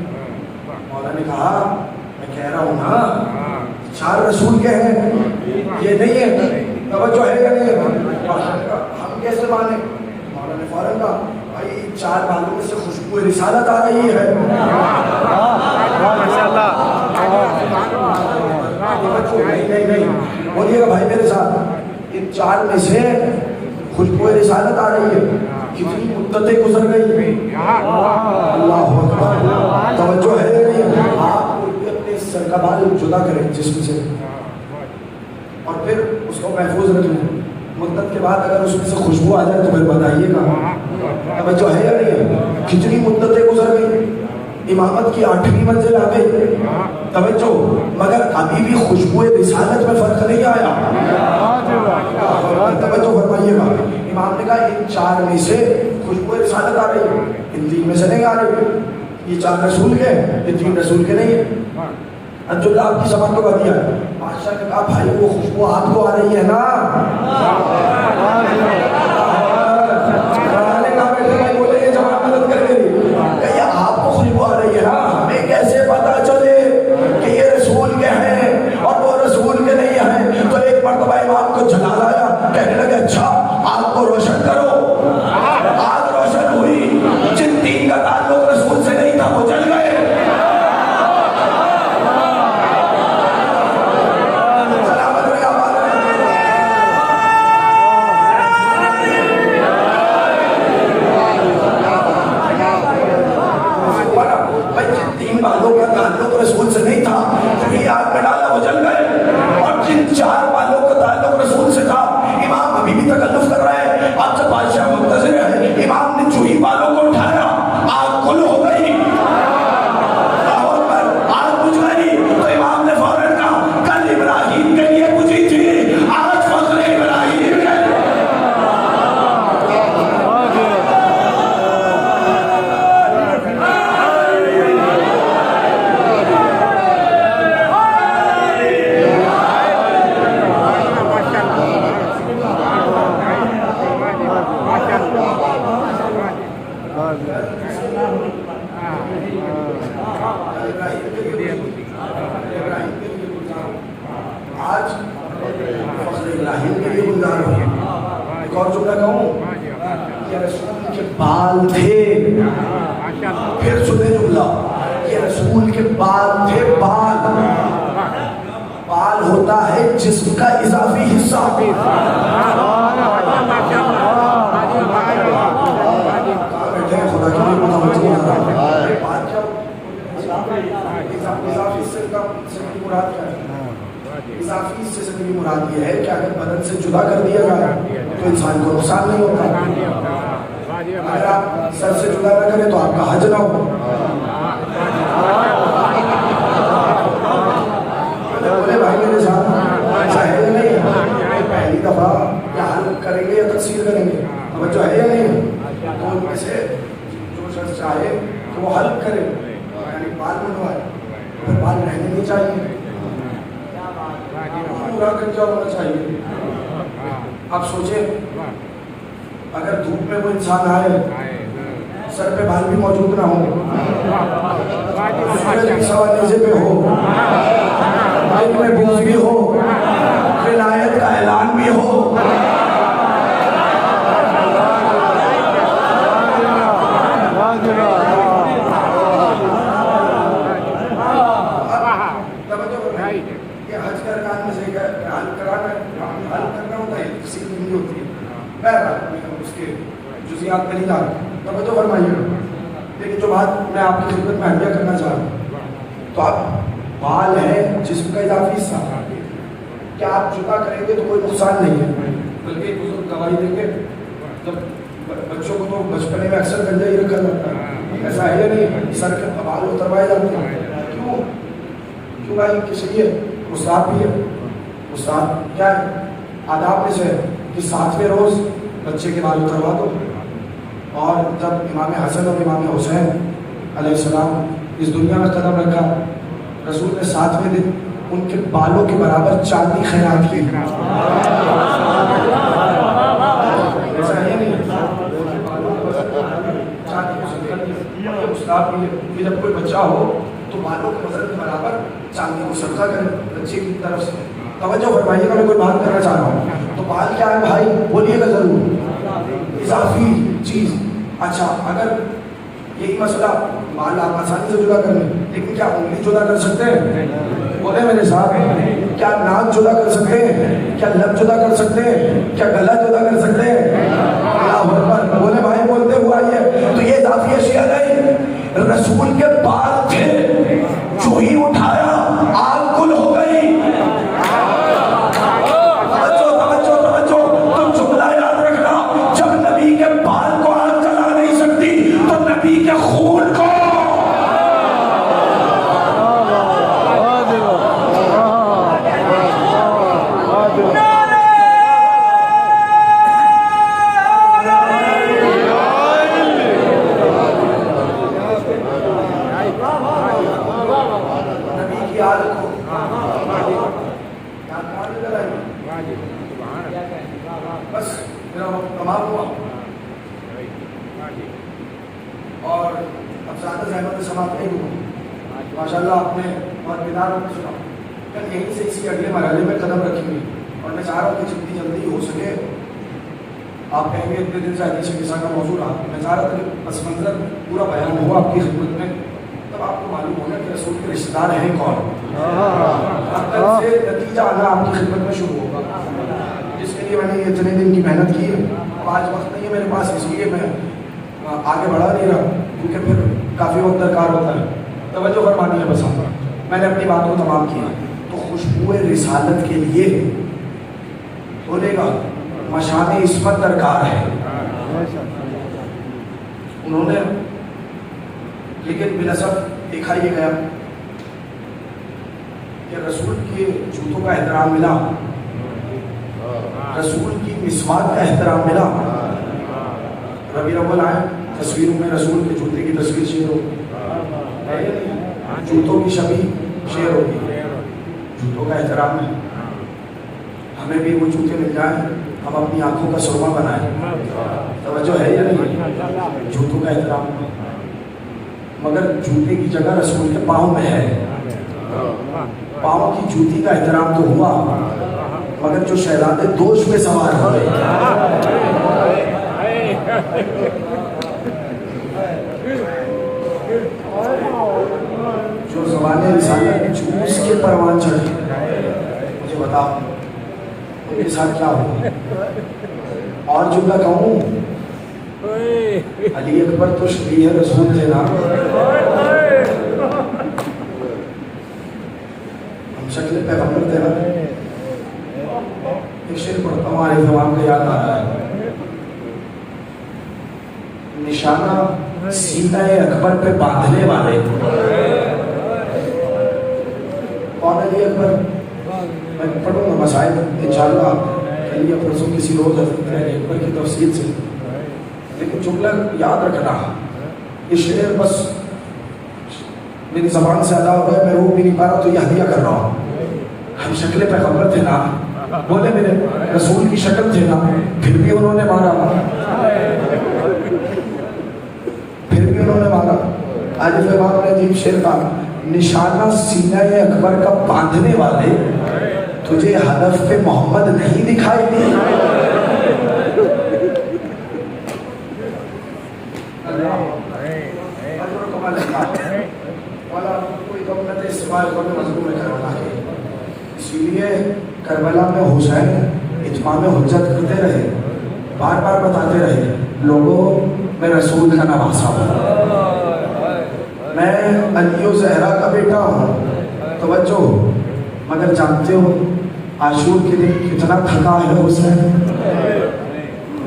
مولا نے کہا میں کہہ رہا ہوں نا 4 رسول کے ہیں، یہ نہیں ہے. توجہ ہے یا نہیں؟ ہم کیسے مانیں؟ مولا نے فوراً کہا بھائی 4 بالوں میں سے خوشبو رسالت آ رہی ہے. نہیں بولیے گا بھائی میرے ساتھ، ان 4 میں سے خوشبو رسالت آ رہی ہے. کتنی مدتیں گزر گئی. اللہ اکبر. توجہ ہے یا نہیں؟ آپ اپنے سر کا بال جدا کریں جسم سے اور پھر اس کو محفوظ رکھ لیں. مدت کے بعد اگر اس میں سے خوشبو آ جائے تو پھر بتائیے گا. توجہ ہے یا نہیں ہے؟ کتنی مدتیں گزر گئی, امامت کی 8ویں منزل آ گئی, توجہ, مگر ابھی بھی خوشبو رسالت میں فرق نہیں آیا. توجہ فرمائیے گا. امام نے کہا ان 4 میں سے خوشبو رسالت آ رہی ہے, ان 3 میں سے نہیں آ رہی. یہ 4 رسول کے, یہ 3 رسول کے نہیں ہے. عبداللہ آپ کی زبان کو کہہ دیا. بادشاہ نے کہا بھائی وہ خوشبو آپ کو آ رہی ہے نا. بولے یہ جواب مدد کر کے کہ آپ کو خوشبو آ رہی ہے نا, ہمیں کیسے پتا چلے کہ یہ رسول کے ہیں اور وہ رسول کے نہیں ہیں. تو ایک مرتبہ امام کو جلا لایا, کہنے لگے اچھا آگ کو روشن کرو. آگ روشن ہوئی, جن 3 کا تعلق رسول سے نہیں تھا وہ جل گئے. بالوں کا تعلق رسول سے نہیں تھا جبھی آگ میں ڈالا وہ جل گئے, اور جن 4 بالوں کا تعلق رسول سے تھا امام ابھی بھی تکلف کر رہا ہے. اب جب بادشاہ منتظر ہے, امام نے جو ہی بالوں کو اٹھایا آگ کل ہو گئی, آگ بجھ گئی. تو امام نے فوراً کہا کل ابراہیم کے لیے بجھی تھی, آج فضل ابراہیم ہے. آج فضل ابراہیم کے لیے گلزار ہو. ایک اور جملہ کہوں کہ رسول کے بال تھے, پھر سنے جملہ, یہ رسول کے بال تھے. بال ہوتا ہے جسم کا اضافی حصہ. خدا کی اضافی حصے کا مراد کیا ہے؟ اضافی حصے سے میری مراد یہ ہے کہ اگر بدن سے جدا کر دیا گیا تو انسان کو نقصان نہیں ہوتا. اگر آپ سر سے جدا نہ کریں تو آپ کا حج نہ ہو. بولے بھائی میرے ساتھ چاہے نہیں, پہلی دفعہ یا حل کریں گے یا تقسیم کریں گے, توجہ ہے یا نہیں؟ تو ان میں سے جو شخص چاہے تو وہ حل کرے, یعنی بال منڈوائے, پھر بال رہنے نہیں چاہیے, پورا کنجا ہونا چاہیے. آپ سوچیں اگر دھوپ میں وہ انسان آئے, سر پہ بال بھی موجود نہ ہو, سورج بھی سوا نیزے پہ ہو, دل میں بوجھ بھی ہو, ولایت کا اعلان بھی ہو, جزیات میں نہیں جا رہا, توجہ فرمائیے. لیکن جو بات میں آپ کی خدمت میں عرض کرنا چاہ رہا ہوں, تو آپ بال ہے جسم کا اضافی حصہ, کیا آپ جدا کریں گے تو کوئی نقصان نہیں ہے, بلکہ ایک بزرگ گواہی دیں گے. جب بچوں کو تو بچپنے میں اکثر گنجا ہی رکھا جاتا ہے, ایسا ہے یا نہیں, سر کے بال اتروائے جاتے ہیں. کیوں بھائی کس لیے؟ استاد بھی ہے. استاد کیا ہے آداب میں سے کہ 7ویں روز بچے کے بال اتروا دو. اور جب امام حسن اور امام حسین علیہ السلام اس دنیا میں قدم رکھا, رسول نے 7ویں دن ان کے بالوں کے برابر چاندی خیرات کی. ایسا ہے نہیں, استاد بھی جب کوئی بچہ ہو تو بالوں کے وزن کے برابر چاندی کو صدقہ کرے بچے کی طرف سے. توجہ فرمائیے گا, میں کوئی بات کرنا چاہ رہا ہوں. تو بال کیا ہے بھائی, بولیے گا ضرور, اضافی چیز. اچھا اگر یہی مسئلہ بال آپ آسانی سے جدا کر لیں, لیکن کیا انگلی جدا کر سکتے ہیں؟ بولے میرے ساتھ, کیا ناک جدا کر سکتے ہیں؟ کیا لب جدا کر سکتے ہیں؟ کیا گلا جدا کر سکتے ہیں؟ اللہ اکبر. بولے بھائی بولتے ہوا یہ تو یہ اضافی اشیاء نہیں, رسول کے بال تھے, جو ہی اٹھایا بس میرا وقت تمام ہوا اور اب زیادہ زحمت سے سماعت نہیں ہوا. ماشاء اللہ آپ نے بہت بیدار ہو کے سنا. کل یہیں سے اسی اگلے مرحلے میں قدم رکھیں گے اور میں چاہ رہا ہوں کہ جتنی جلدی ہو سکے آپ کہیں گے اتنے دن سے حدیث قصہ کا موضوع رہا. میں چاہ رہا تھا کہ پس منظر پورا بیان ہوا آپ کی خدمت میں, تب آپ کو معلوم ہوگا کہ رسول کے رشتہ دار ہیں کون. کل سے نتیجہ آنا آپ کی خدمت میں شروع ہوگا, جس کے لیے میں نے اتنے دن کی محنت کی ہے. اب آج وقت نہیں ہے میرے پاس, اس لیے میں آگے بڑھا نہیں رہا کیونکہ پھر کافی وقت درکار ہوتا ہے. توجہ فرمانی ہے بس. میں نے اپنی بات کو تمام کیا. تو خوشبو رسالت کے لیے بولے گا مشام عصمت درکار ہے. انہوں نے لیکن بنسب دیکھا یہ گیا کہ رسول کے جوتوں کا احترام ملا, رسول کی مسواک کا احترام ملا. ربیع الاول آئے تصویروں میں رسول کے جوتے کی تصویر شیئر ہوگی, جوتوں کی شبیہ شیئر ہوگی. جوتوں کا احترام ہے. ہمیں بھی وہ جوتے مل جائیں, ہم اپنی آنکھوں کا سرما بنائیں. توجہ ہے یا نہیں؟ جوتوں کا احترام, مگر جوتے کی جگہ رسول کے پاؤں میں ہے. پاؤں کی جوتی کا احترام تو ہوا, مگر جو شہزادے دوش پہ سوار ہوئے, جو زمانے رسالت جوس کے پروان چڑھے, مجھے بتاؤ ان کے ساتھ کیا ہوا. اور جملہ کہوں, علی اکبر تو شبیہ رسول تھے نا. ہم شکل پیغمبر تھے نا. ایک شعر پڑھتا ہوں, ہمارے زبان کا یاد آ رہا ہے. نشانہ سینہ اکبر پہ باندھنے والے کون علی اکبر؟ میں پڑھوں گا مسائل انشاءاللہ کل یا پرسوں کسی روز علی اکبر کی تفصیل سے, لیکن جملہ یاد رکھنا. یہ شعر بس میری زبان سے ادا ہو گیا, میں روح بھی نہیں پا رہا تو یہ ہدیہ کر رہا ہوں. ہم شکل پیغمبر تھے نا, بولے میرے رسول کی شکل تھے نا, پھر بھی انہوں نے مارا, پھر بھی انہوں نے مارا. آج امام نے عجیب شعر کہا, نشانہ سینہ اکبر کا باندھنے والے تجھے ہدف پہ محمد نہیں دکھائی دی. اسی لیے کربلا میں حسین اتمام حجت کرتے رہے, بار بار بتاتے رہے لوگوں میں رسول کا نواسا ہوں, میں علی و زہرا کا بیٹا ہوں. توجہ, مگر جانتے ہو عاشور کے دن کتنا تھکا ہے حسین.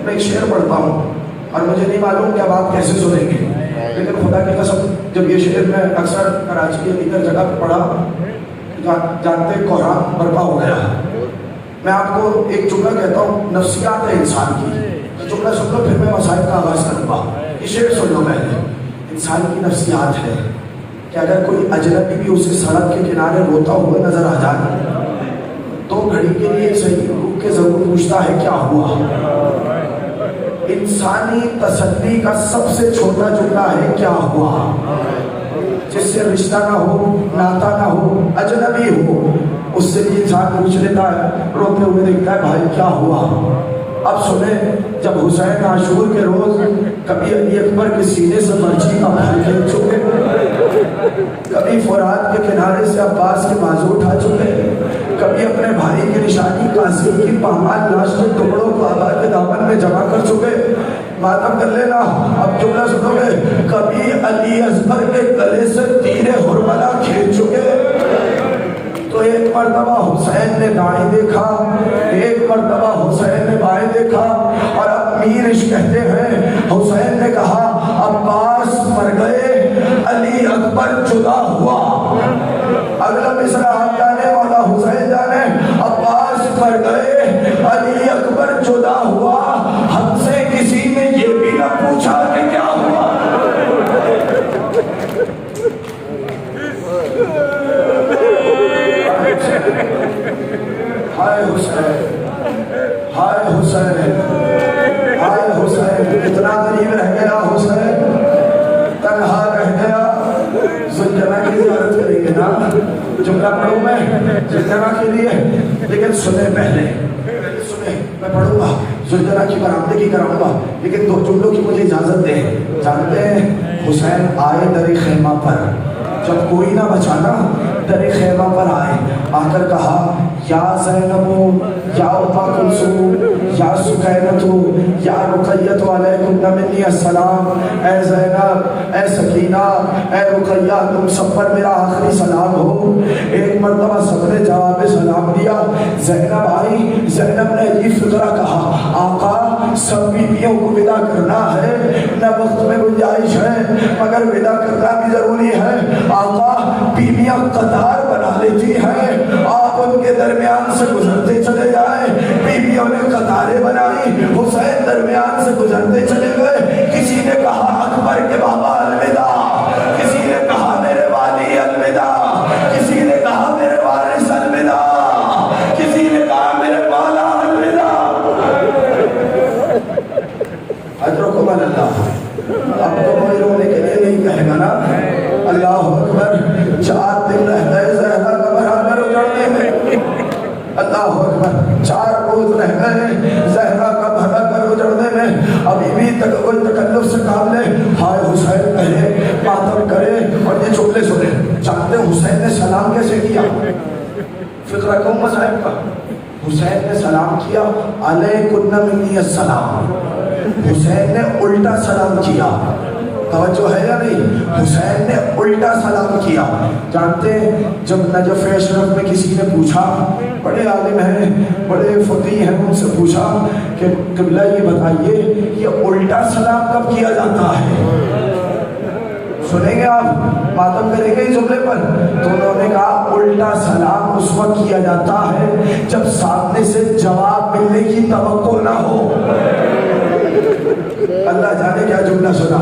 میں ایک شعر پڑھتا ہوں اور مجھے نہیں معلوم کہ اب آپ کیسے سنیں گے, لیکن خدا کی قسم جب یہ شعر میں اکثر کراچی کے دیگر جگہ پہ پڑھا, جانتے قرآن برپا ہو گیا. میں آپ کو ایک جملہ کہتا ہوں, نفسیات ہے انسان کی. جملہ سن لو پھر میں مسائل کا آغاز کروں گا. یہ شعر سن لو پہلے. انسان کی نفسیات ہے کہ اگر کوئی اجنبی بھی اسے سڑک کے کنارے روتا ہوا نظر آ جائے تو گھڑی کے لیے صحیح رک کے ضرور پوچھتا ہے کیا ہوا. انسانی تسلی کا سب سے چھوٹا جملہ ہے کیا ہوا. جس سے رشتہ نہ ہو, ناتا نہ ہو, اجنبی ہو, اس سے بھی انسان پوچھ لیتا ہے, روتے ہوئے دیکھتا ہے بھائی کیا ہوا. اب سنیں, جب حسین عاشور کے روز کبھی علی اکبر کے سینے سے مرچی کا پھل کھینچ چکے, کبھی فرات کے کنارے سے عباس کے بازو اٹھا چکے, کبھی اپنے بھائی کی نشانی قاسم کی پامال لاش کے ٹکڑوں کو آبا کے دامن میں جمع کر چکے. ماتم کر لینا, اب جملہ سنو گے, کبھی علی اصغر کے گلے سے تیر حرملہ کھینچ چکے. تو ایک مرتبہ حسین نے دائیں دیکھا, ایک مرتبہ حسین نے بائیں دیکھا, اور اب میرش کہتے ہیں حسین نے کہا عباس مر گئے, علی اکبر جدا ہوا. اگلا مصرع آپ جانے, مولا حسین جانے, عباس مر گئے, علی اکبر جدا ہوا. ہم سے کسی نے یہ بھی نہ پوچھا کہ کیا ہوا. ہائے حسین، ہائے حسین، ہائے حسین، کتنا غریب رہ گیا حسین، تنہا رہ گیا. زلجنہ کی زیارت کریں گے نا، جملہ پڑھوں میں زلجنہ کے لیے، لیکن سنیں پہلے، میں پڑھوں گا زلجنہ کی برآمدگی کراؤں گا، لیکن دو جملوں کی مجھے اجازت دیں. جانتے ہیں حسین آئے در خیمہ پر، جب کوئی نہ بچانا در خیمہ پر آئے، آ کر کہا یا زینب یا ام کلثوم یا سکینۃ یا رقیۃ علیکم منی السلام. اے زینب، اے سکینہ، اے رقیہ، تم سب پر میرا آخری سلام ہو. ایک مرتبہ سب نے جواب سلام دیا. زینب آئی، زینب نے عجیب فکرہ کہا آقا سب بیویوں کو ودا کرنا ہے، نہ وقت میں گنجائش ہے مگر ودا کرنا بھی ضروری ہے. آقا بیویاں قطار بنا لیتی ہیں، آپ ان کے درمیان سے گزرتے چلے جائیں. بیویوں نے قطاریں بنائی، حسین درمیان سے گزرتے چلے گئے. کسی نے کہا اکبر کے بابا الوداع، کسی نے کہا میرے والی الوداع، کسی نے کہا میرے وارث الوداع، کسی نے کہا میرے والا الوداع. اجرکم اللہ. اب تو کوئی رونے کے لیے نہیں کہے گا نا. اللہ اکبر. 4 دن رہ گئے زہرا کا برابر اجڑنے میں. اللہ اکبر. 4 روز رہ گئے زہرا کا برابر اجڑنے میں. ابھی بھی کوئی تکلف سے کام لے ہائے حسین کہے، ماتم کرے. اور یہ جملے سنے. جانتے حسین نے سلام کیسے کیا؟ فکرہ کون مذاہب کا. حسین نے سلام کیا علیکم منی السلام. حسین نے الٹا سلام کیا. توجہ ہے یا نہیں؟ حسین نے الٹا سلام کیا. جانتے ہیں جب نجف اشرف میں کسی نے پوچھا، بڑے عالم ہیں، بڑے فقیہ ہیں، ان سے پوچھا کہ قبلہ یہ بتائیے یہ الٹا سلام کب کیا جاتا ہے؟ سنیں گے آپ، ماتم کریں گے اس جملے پر. تو انہوں نے کہا الٹا سلام اس وقت کیا جاتا ہے جب سامنے سے جواب ملنے کی توقع نہ ہو. اللہ جانے کیا جملہ سنا.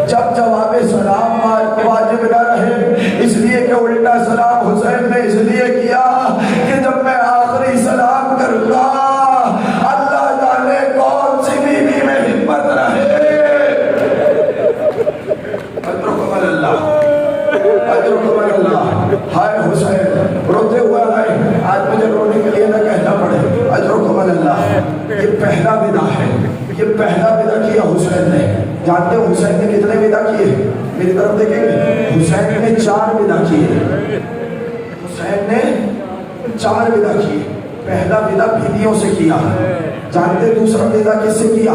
جب جواب سلام واجب نہ رہے، اس لیے کہ الٹا سلام حسین نے اس لیے کیا کہ جب میں آخری سلام کروں گا اللہ جانے کون سی بیوی میں ہمت رہے. اجرکم اللہ، اجرکم اللہ. ہائے حسین روتے ہوئے آئے. آج مجھے رونے کے لیے نہ کہنا پڑے. اجرکم اللہ. یہ پہلا ودا ہے، یہ پہلا ودا کیا حسین نے. جانتے ہو حسین نے کتنے ودا کیے؟ میری طرف دیکھیں گے. حسین نے 4 ودا کیے. حسین نے 4 ودا کیے. پہلا ودا بیویوں سے کیا. جانتے دوسرا ودا کس سے کیا؟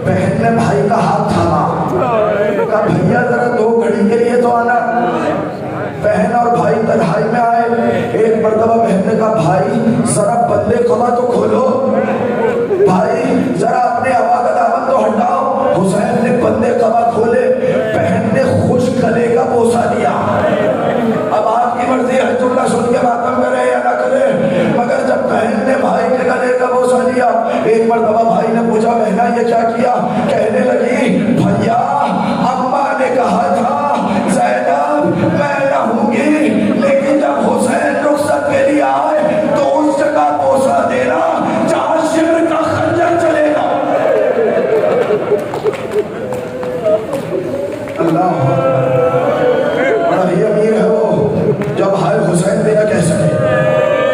بہن نے بھائی کا ہاتھ تھاما، کہا بھیا ذرا 2 گھڑی کے لیے تو آنا. بہن اور بھائی تنہائی میں آئے. ایک مرتبہ بہن نے کہا بھائی ذرا بلے قبا تو کھولو، بھائی ذرا اپنے ہوا کا دامن تو ہٹاؤ. حسین نے بندے قبا کھولے. بہن نے خوش گلے کا بوسہ دیا. اب آپ کی مرضی ہے جملہ سن کے ماتم کرے یا نہ کرے، مگر جب بہن نے بھائی کے گلے کا بوسہ دیا، ایک مرتبہ بھائی نے پوچھا بہنا یہ کیا کیا؟ کہنے لگی بھیا اماں نے کہا تھا زینب میں نہ ہوں گی، لیکن جب حسین رخصت کے لیے آئے تو اس جگہ بوسہ دینا جہاں شمر کا خنجر چلے گا. اللہ بڑا ہی امیر ہے وہ جب ہائے حسین دینا کہہ سکے.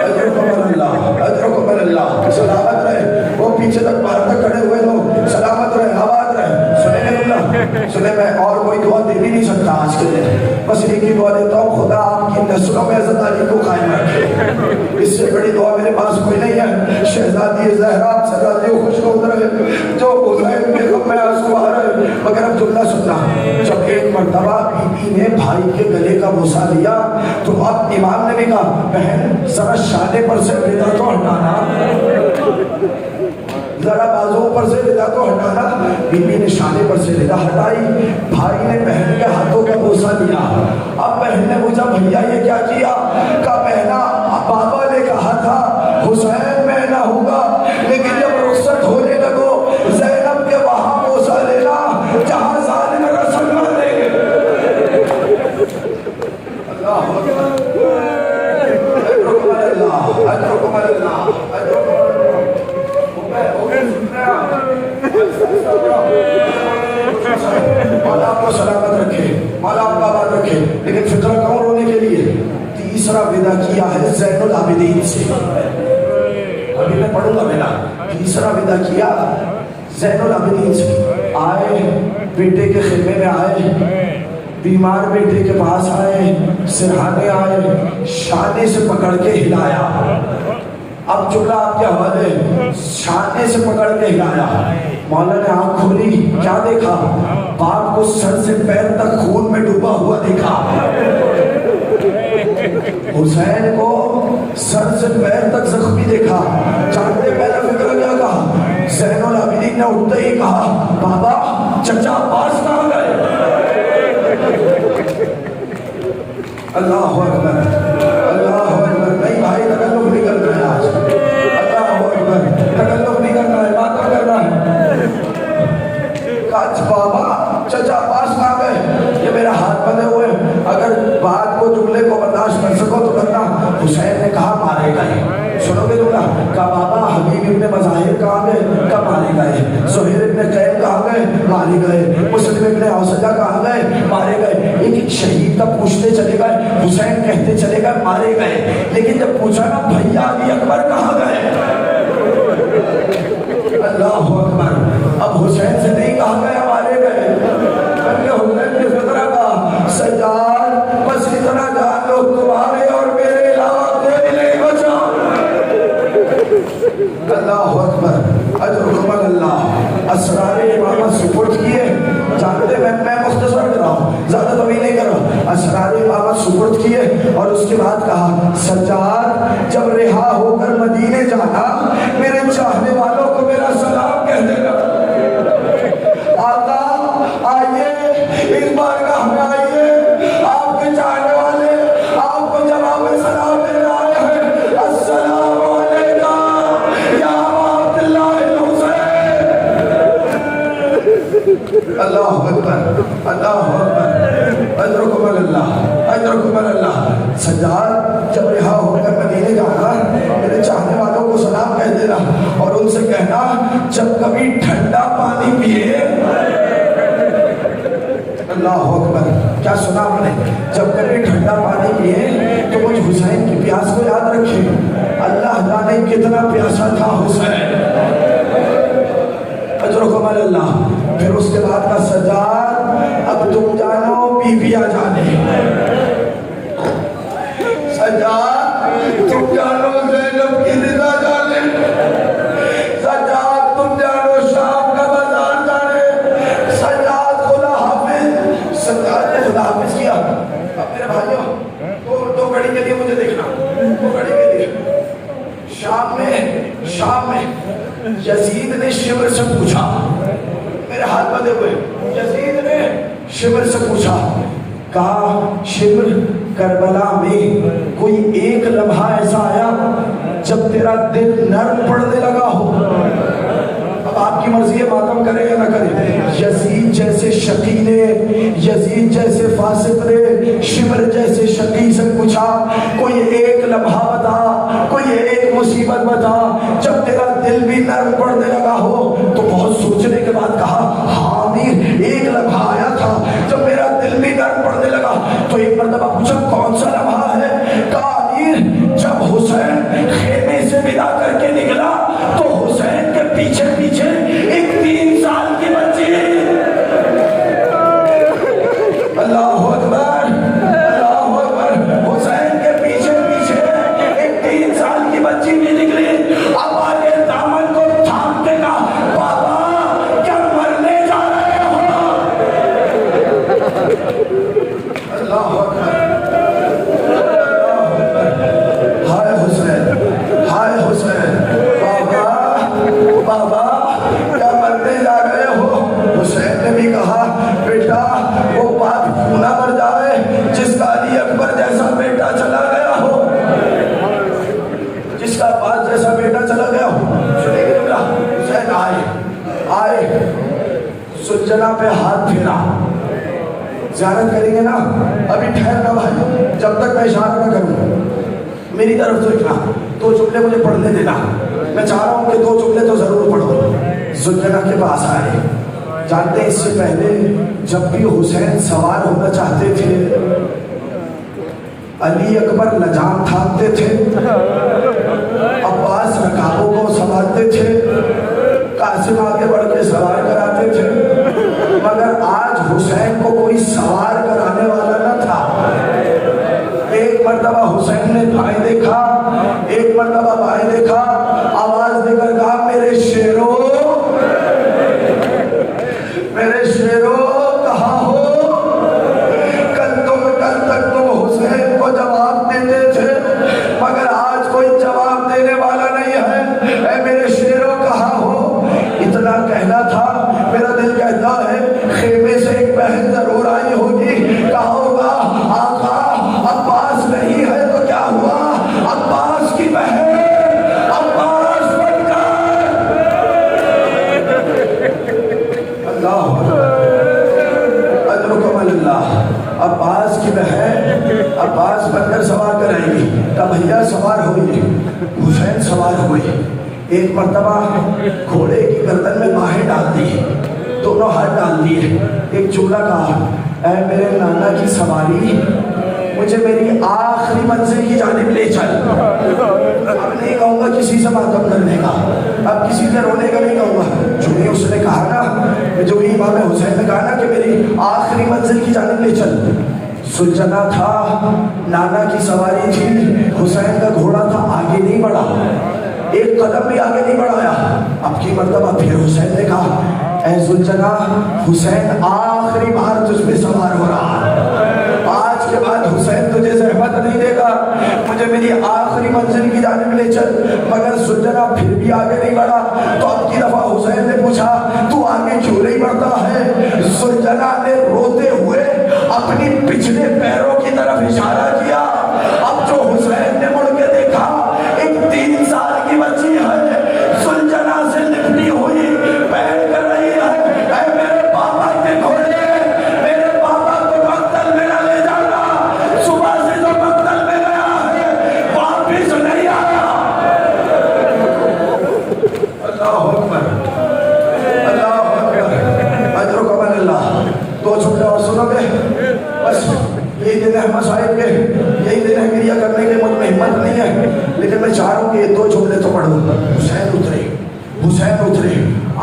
اجرکم اللہ، اجرکم اللہ. سلامت رہے وہ پیچھے تک باہر تک کھڑے ہوئے لوگ، سلامت رہے، آباد رہے. سنیں گے اللہ سنیں. میں اور کوئی دعا دے بھی نہیں سکتا آج کے دن، بس ایک ہی دعا دیتا ہوں خدا آپ کی نسلوں میں عزت علی کو قائم رکھے. اس سے بڑی دعا میرے پاس کوئی نہیں ہے. شہزادی زہرا سزادی خوش خود رہے جو حسین کے غم میں آنسو آ رہے. مگر اب جملہ سننا. جب ایک مرتبہ بیوی نے بھائی کے گلے کا بوسہ لیا تو اب امام نے بھی کہا بہن ذرا شانے پر سے ردا تو ہٹانا، ذرا بازوں پر سے ردا تو ہٹانا. بیوی نے شانے پر سے ردا ہٹائی. بھائی نے بہن کے ہاتھوں کا بوسہ لیا. اب بہن نے پوچھا بھیا یہ کیا کیا؟ کہا بہنا بابا نے کہا تھا حسین میں نہ ہوگا، لیکن جب رخصت ہونے لگو زینب کے وہاں بوسہ لینا جہاں ظالم رسول دیں گے. اللہ اجرکم اللہ، اجرکم اللہ. میں پڑھوں گا بیٹا. تیسرا ودا کیا زین العابدین سے. آئے بیٹے کے خدمے میں آئے, بیمار بیٹے کے پاس آئے, سرہانے آئے, شانے سے پکڑ کے ہلایا. اب جملہ آپ کے حوالے, شانے سے پکڑ کے ہلایا. مولا نے آنکھ کھولی, کیا دیکھا؟ باپ کو سر سے پیر تک خون میں ڈوبا ہوا دیکھا. حسین کو سر سے پیر تک زخمی دیکھا. جانتے پہلا فکر کیا کہا؟ زین العابدین نے اٹھتے ہی کہا, بابا چچا عباس کہاں گئے؟ اللہ اکبر, اللہ اکبر. نہیں بھائی تکلف نہیں کرنا ہے آج. اللہ اکبر, تکلف نہیں کرنا ہے, باتیں کرنا ہے. کہا بابا چچا عباس کہاں گئے؟ یہ میرا ہاتھ بندھے ہوئے, اگر بات کو جملے کو برداشت کر سکو تو کرنا. حسین نے کہا مارے گئے. سنو گے جملہ؟ کہا بابا حبیب ابن مظاہر کہاں گئے؟ کہا مارے گئے. زہیر ابن قیم کہاں گئے؟ مارے گئے. مسلم ابن اوسجہ کہاں گئے؟ مارے گئے. ایک شہید تک پوچھتے چلے گئے, حسین کہتے چلے گئے مارے گئے. لیکن جب پوچھا نا بھیا علی اکبر کہاں گئے؟ اللہ اکبر. اب حسین سے نہیں کہا گیا مارے گئے, بلکہ حسین نے فکرہ کہا سجاد بس اتنا جان لو تمہارے اور میرے علاوہ کوئی نہیں بچا. اللہ اکبر. اجرکم اللہ. اسرار امامت سپرد کیے. جانتے میں مختصر کر رہا ہوں, زیادہ طویل نہیں کر رہا. اسرار امامت سپرد کیے اور اس کے بعد کہا سجاد جب رہا ہو کر مدینے جانا میرے چاہنے والوں کو میرا سلام کہہ دینا. آقا آئیے اس بارگاہ میں آئیے, آپ کے چاہنے والے آپ کو جواب سلام دینے آئے ہیں. السلام علیکم یا عبد اللہ الحسین. اللہ اکبر, اللہ اکبر. اجرکم اللہ, اجرکم اللہ. سجاد جب رہا ہو کر مدینے جانا میرے چاہنے والوں کو سلام کہہ دینا اور ان سے کہنا جب کبھی ٹھنڈا پانی پیے. اللہ اکبر. کیا سنا آپ نے؟ جب کبھی ٹھنڈا پانی پیے تو مجھ حسین کی پیاس کو یاد رکھے. اللہ جانے کتنا پیاسا تھا حسین. اجرکم اللہ. پھر اس کے بعد کا سجاد اب تم جانو بی بیا جانے. سجاد تم جانو زینب کی رضا جانے. سجاد تم جانو شام کا بازار جانے. سجاد خدا حافظ. سجاد نے خدا حافظ کیا. اب میرے بھائیوں دو گھڑی کے لیے مجھے دیکھنا, دو گھڑی کے لیے. شام میں یزید نے شمر سے پوچھا, میرے ہاتھ بندھے ہوئے. یزید نے شمر سے پوچھا, کہا شمر کربلا میں کوئی ایک لمحہ ایسا آیا جب تیرا دل نرم پڑنے لگا ہو؟ اب آپ کی مرضی ہے ماتم کرے یا نہ کرے. یزید جیسے شقی نے, یزید جیسے فاسق نے شمر جیسے شقی سے پوچھا کوئی ایک لمحہ بتا, کوئی ایک مصیبت بتا جب تیرا دل بھی نرم پڑنے لگا ہو. تو بہت سوچنے کے بعد کہا ہاں امیر ایک لمحہ آیا تھا جب میرا دل بھی نرم پڑنے لگا. تو ایک مرتبہ پوچھا کون سا لمحہ ہے؟ کہا امیر جب حسین خیمے سے ودا کر کے نکلا تو حسین کے پیچھے پیچھے ایک 3 سال کی بچی. اللہ اکبر, اللہ اکبر. حسین کے پیچھے پیچھے ایک 3 سال کی بچی بھی نکلی. اب آگے دامن کو تھام کے کہا بابا کیا مرنے جا رہے ہو؟ اللہ اکبر. ہائے حسین, ہائے حسین. بابا کیا مرنے جا رہے ہو؟ حسین نے بھی کہا بیٹا وہ بات کیوں نہ مر جائے جس کا علی اکبر جیسا بیٹا چلا گیا ہو, جس کا عباس جیسا بیٹا چلا گیا ہو. سنیں گے بیٹا. حسین آئے سلجنا پہ ہاتھ پھیرا. زیارت کریں گے نا, ابھی ٹھہرنا بھائی, جب تک میں اشارہ نہ کروں میری طرف دیکھنا. 2 جملے مجھے پڑھنے دینا, میں چاہ رہا ہوں کہ 2 جملے تو ضرور پڑھو. زلجنا کے پاس آئے. جانتے ہیں اس سے پہلے جب بھی حسین سوار ہونا چاہتے تھے علی اکبر لجام تھامتے تھے، عباس رکابوں کو سنبھالتے تھے، قاسم آگے بڑھ کے سوار کراتے تھے، مگر آج حسین کو کوئی سوار کرانے والا نہ تھا۔ ایک مرتبہ حسین نے بھائی دیکھا، ایک مرتبہ بھائی دیکھا، آواز دے کر کہا میرے شیرو، میرے شیرو کہاں ہو؟ کل تک تم حسین کو جواب دیتے تھے، مگر آج کوئی جواب دینے والا نہیں ہے، اے میرے شیرو کہاں ہو؟ اتنا کہنا تھا، میرا دل کہتا ہے خیمے سے ایک بہن ضرور آئی ہوگی، کہا ہوگا آقا عباس نہیں ہے تو کیا ہوا، عباس کی بہن عباس بن کر اللہ اجرکم اللہ، عباس کی بہن عباس بن کر سوار کرائیں گی۔ تب بھیا سوار ہوئی، حسین سوار ہوئے، ایک مرتبہ گھوڑے کی گردن میں باہیں ڈال دی، دونوں ہاتھ ڈال دیے، ایک جملہ کہا اے میرے نانا کی سواری، مجھے میری آخری منزل کی جانب لے چل۔ اب نہیں کہوں گا کسی سے ماتم کرنے کا، اب کسی سے رونے کا نہیں کہوں گا، جو ہی اس نے کہا نا، جو ہی امام حسین نے کہا نا کہ میری آخری منزل کی جانب لے چل، سلجھنا تھا، نانا کی سواری تھی، حسین کا گھوڑا تھا، آگے نہیں بڑھا، ایک قدم بھی آگے نہیں بڑھایا۔ اب کی مرتبہ پھر حسین نے کہا اے زلجنا، حسین آخری بار تجھ پہ سوار ہو رہا ہے، آج کے بعد حسین تجھے زحمت نہیں دے گا، مجھے میری آخری منزل کی جانب لے چل۔ مگر زلجنا پھر بھی آگے نہیں بڑھا، تو اب کی دفعہ حسین نے پوچھا تو آگے کیوں نہیں بڑھتا ہے؟ زلجنا نے روتے ہوئے اپنی پچھلے پیروں کی طرف اشارہ کیا۔ اب جو حسین نے مڑ کے دیکھا، ایک 3 سال کی بچی ہے، زلجنا سے لپٹی ہوئی پیر کر رہی ہے، اے میرے پاپا کے گھوڑے، میرے پاپا کو مقتل میں نہ لے جانا، صبح سے جو مقتل میں گیا ہے واپس نہیں آیا۔ اللہ اکبر، اللہ اکبر، اجرکم اللہ۔ دو جملے اور سنو گے، بس یہی دن ہے مسائب کے، یہی دن ہے میرا کرنے کے مجھ میں ہمت نہیں ہے، لیکن میں چاہ رہا ہوں کہ یہ 2 جملے تو پڑھ دوں۔ حسین اترے،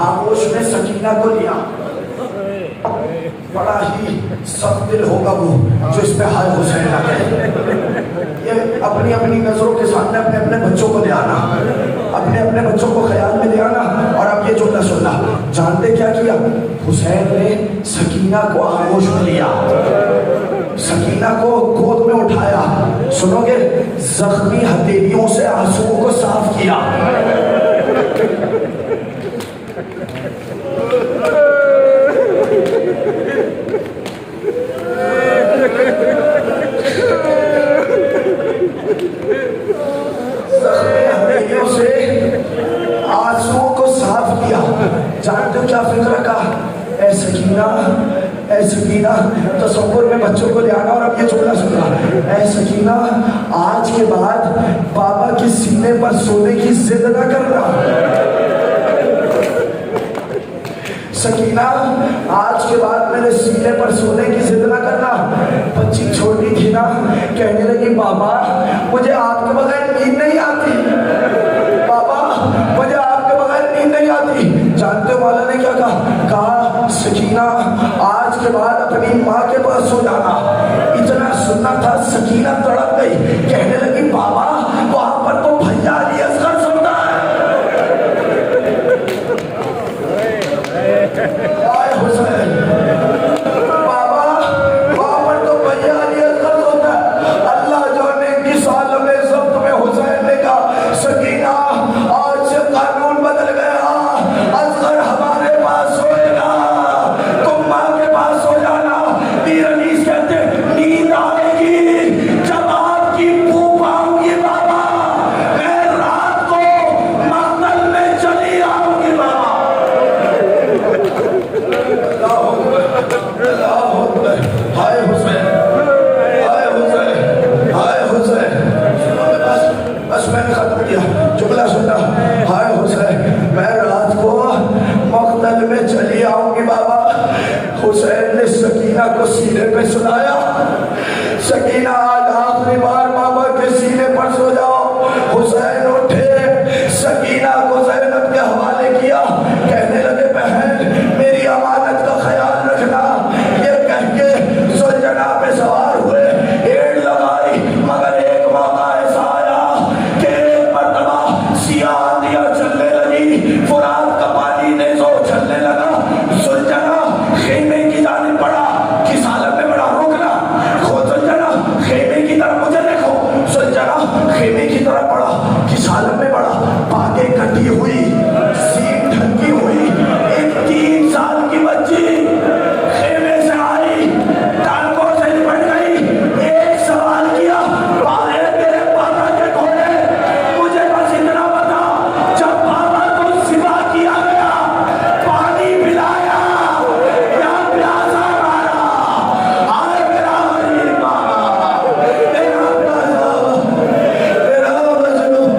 آغوش میں سکینہ کو لیا، بڑا ہی سخت دل ہوگا وہ جو اس پہ ہائے حسین نہ کہے۔ یہ اپنی اپنی نظروں کے سامنے اپنے اپنے بچوں کو لے آنا، اپنے اپنے بچوں کو خیال میں لے آنا، اور اب یہ جملہ سننا۔ جانتے کیا کیا؟ حسین نے سکینہ کو آغوش میں لیا، سکینہ کو گود میں اٹھایا، سنو گے، زخمی ہتھیلیوں سے آنسوؤں کو صاف کیا۔ جانتے ہو کیا فکر کا؟ اے سکینہ، تصور میں بچوں کو لے آنا، اور اب یہ جملہ سننا، اے سکینہ، آج کے بعد بابا کے سینے پر سونے کی ضد نہ کرنا۔ سکینہ، آج کے بعد میرے سینے پر سونے کی ضد نہ کرنا۔ بچی چھوٹی تھی نا، کہنے لگی بابا مجھے آپ کے بغیر نیند نہیں آتی، بابا مجھے آپ کے بغیر نیند نہیں آتی۔ جانتے ہو مولا نے کیا کہا؟ سکینہ، آج کے بعد اپنی ماں کے پاس سو جانا۔ اتنا سننا تھا، سکینہ تڑپ گئی، کہنے لگی بابا وہاں پر تو بھیا علی اصغر سنتا ہے۔ آئے حسین، بابا وہاں پر تو بھیا علی اصغر سنتا ہے۔ اللہ جانے کس عالم ضبط میں حسین نے کہا سکینہ آج سے قانون بدل گیا، اصغر ہمارے پاس سوئے گا، تم ماں کے پاس سو جانا۔ پیر انیس کہتے نیند آئے گی جب آپ کی پھوپھ آؤں گی بابا، میں رات کو مقتل میں چلی آؤں گی بابا۔ اللہ اکبر، اللہ اکبر، ہائے حسین، ہائے حسین، ہائے حسین۔ بس میں نے ختم کیا، جملہ سننا، ہائے حسین، میں رات کو مقتل میں چلی آؤں گی بابا۔ حسین نے سکینہ کو سینے پہ سلایا، سکینہ آج آخری بار فرات کا پانی نیزوں اچھلنے لگا، زلجنا خیمے کی جانب بڑھا، کس حالت میں بڑھا؟ رکنا، خود زلجنا خیمے کی طرف، مجھے دیکھو، زلجنا خیمے کی طرف بڑھا، کس حالت میں بڑھا؟ باتیں کٹی ہوئی، سیٹ ڈھکی ہوئی، ایک 3 سال کی بچی خیمے سے آئی، ٹانگوں سے لپٹ گئی، ایک سوال کیا، پائے تیرے پاپا کے گھوڑے، مجھے بس اتنا بتا، جب پاپا کو ذبح کیا گیا پانی پلایا یا پیاسا مارا؟ آئے میرا غریب بابا، میرا پیاسا، میرا مظلوم.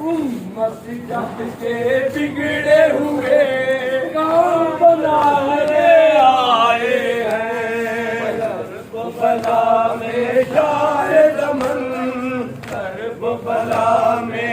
امت جب کے بگڑے ہوئے کام بنانے آئے ہیں، کرب بلا میں شاہ دمن، کرب بلا میں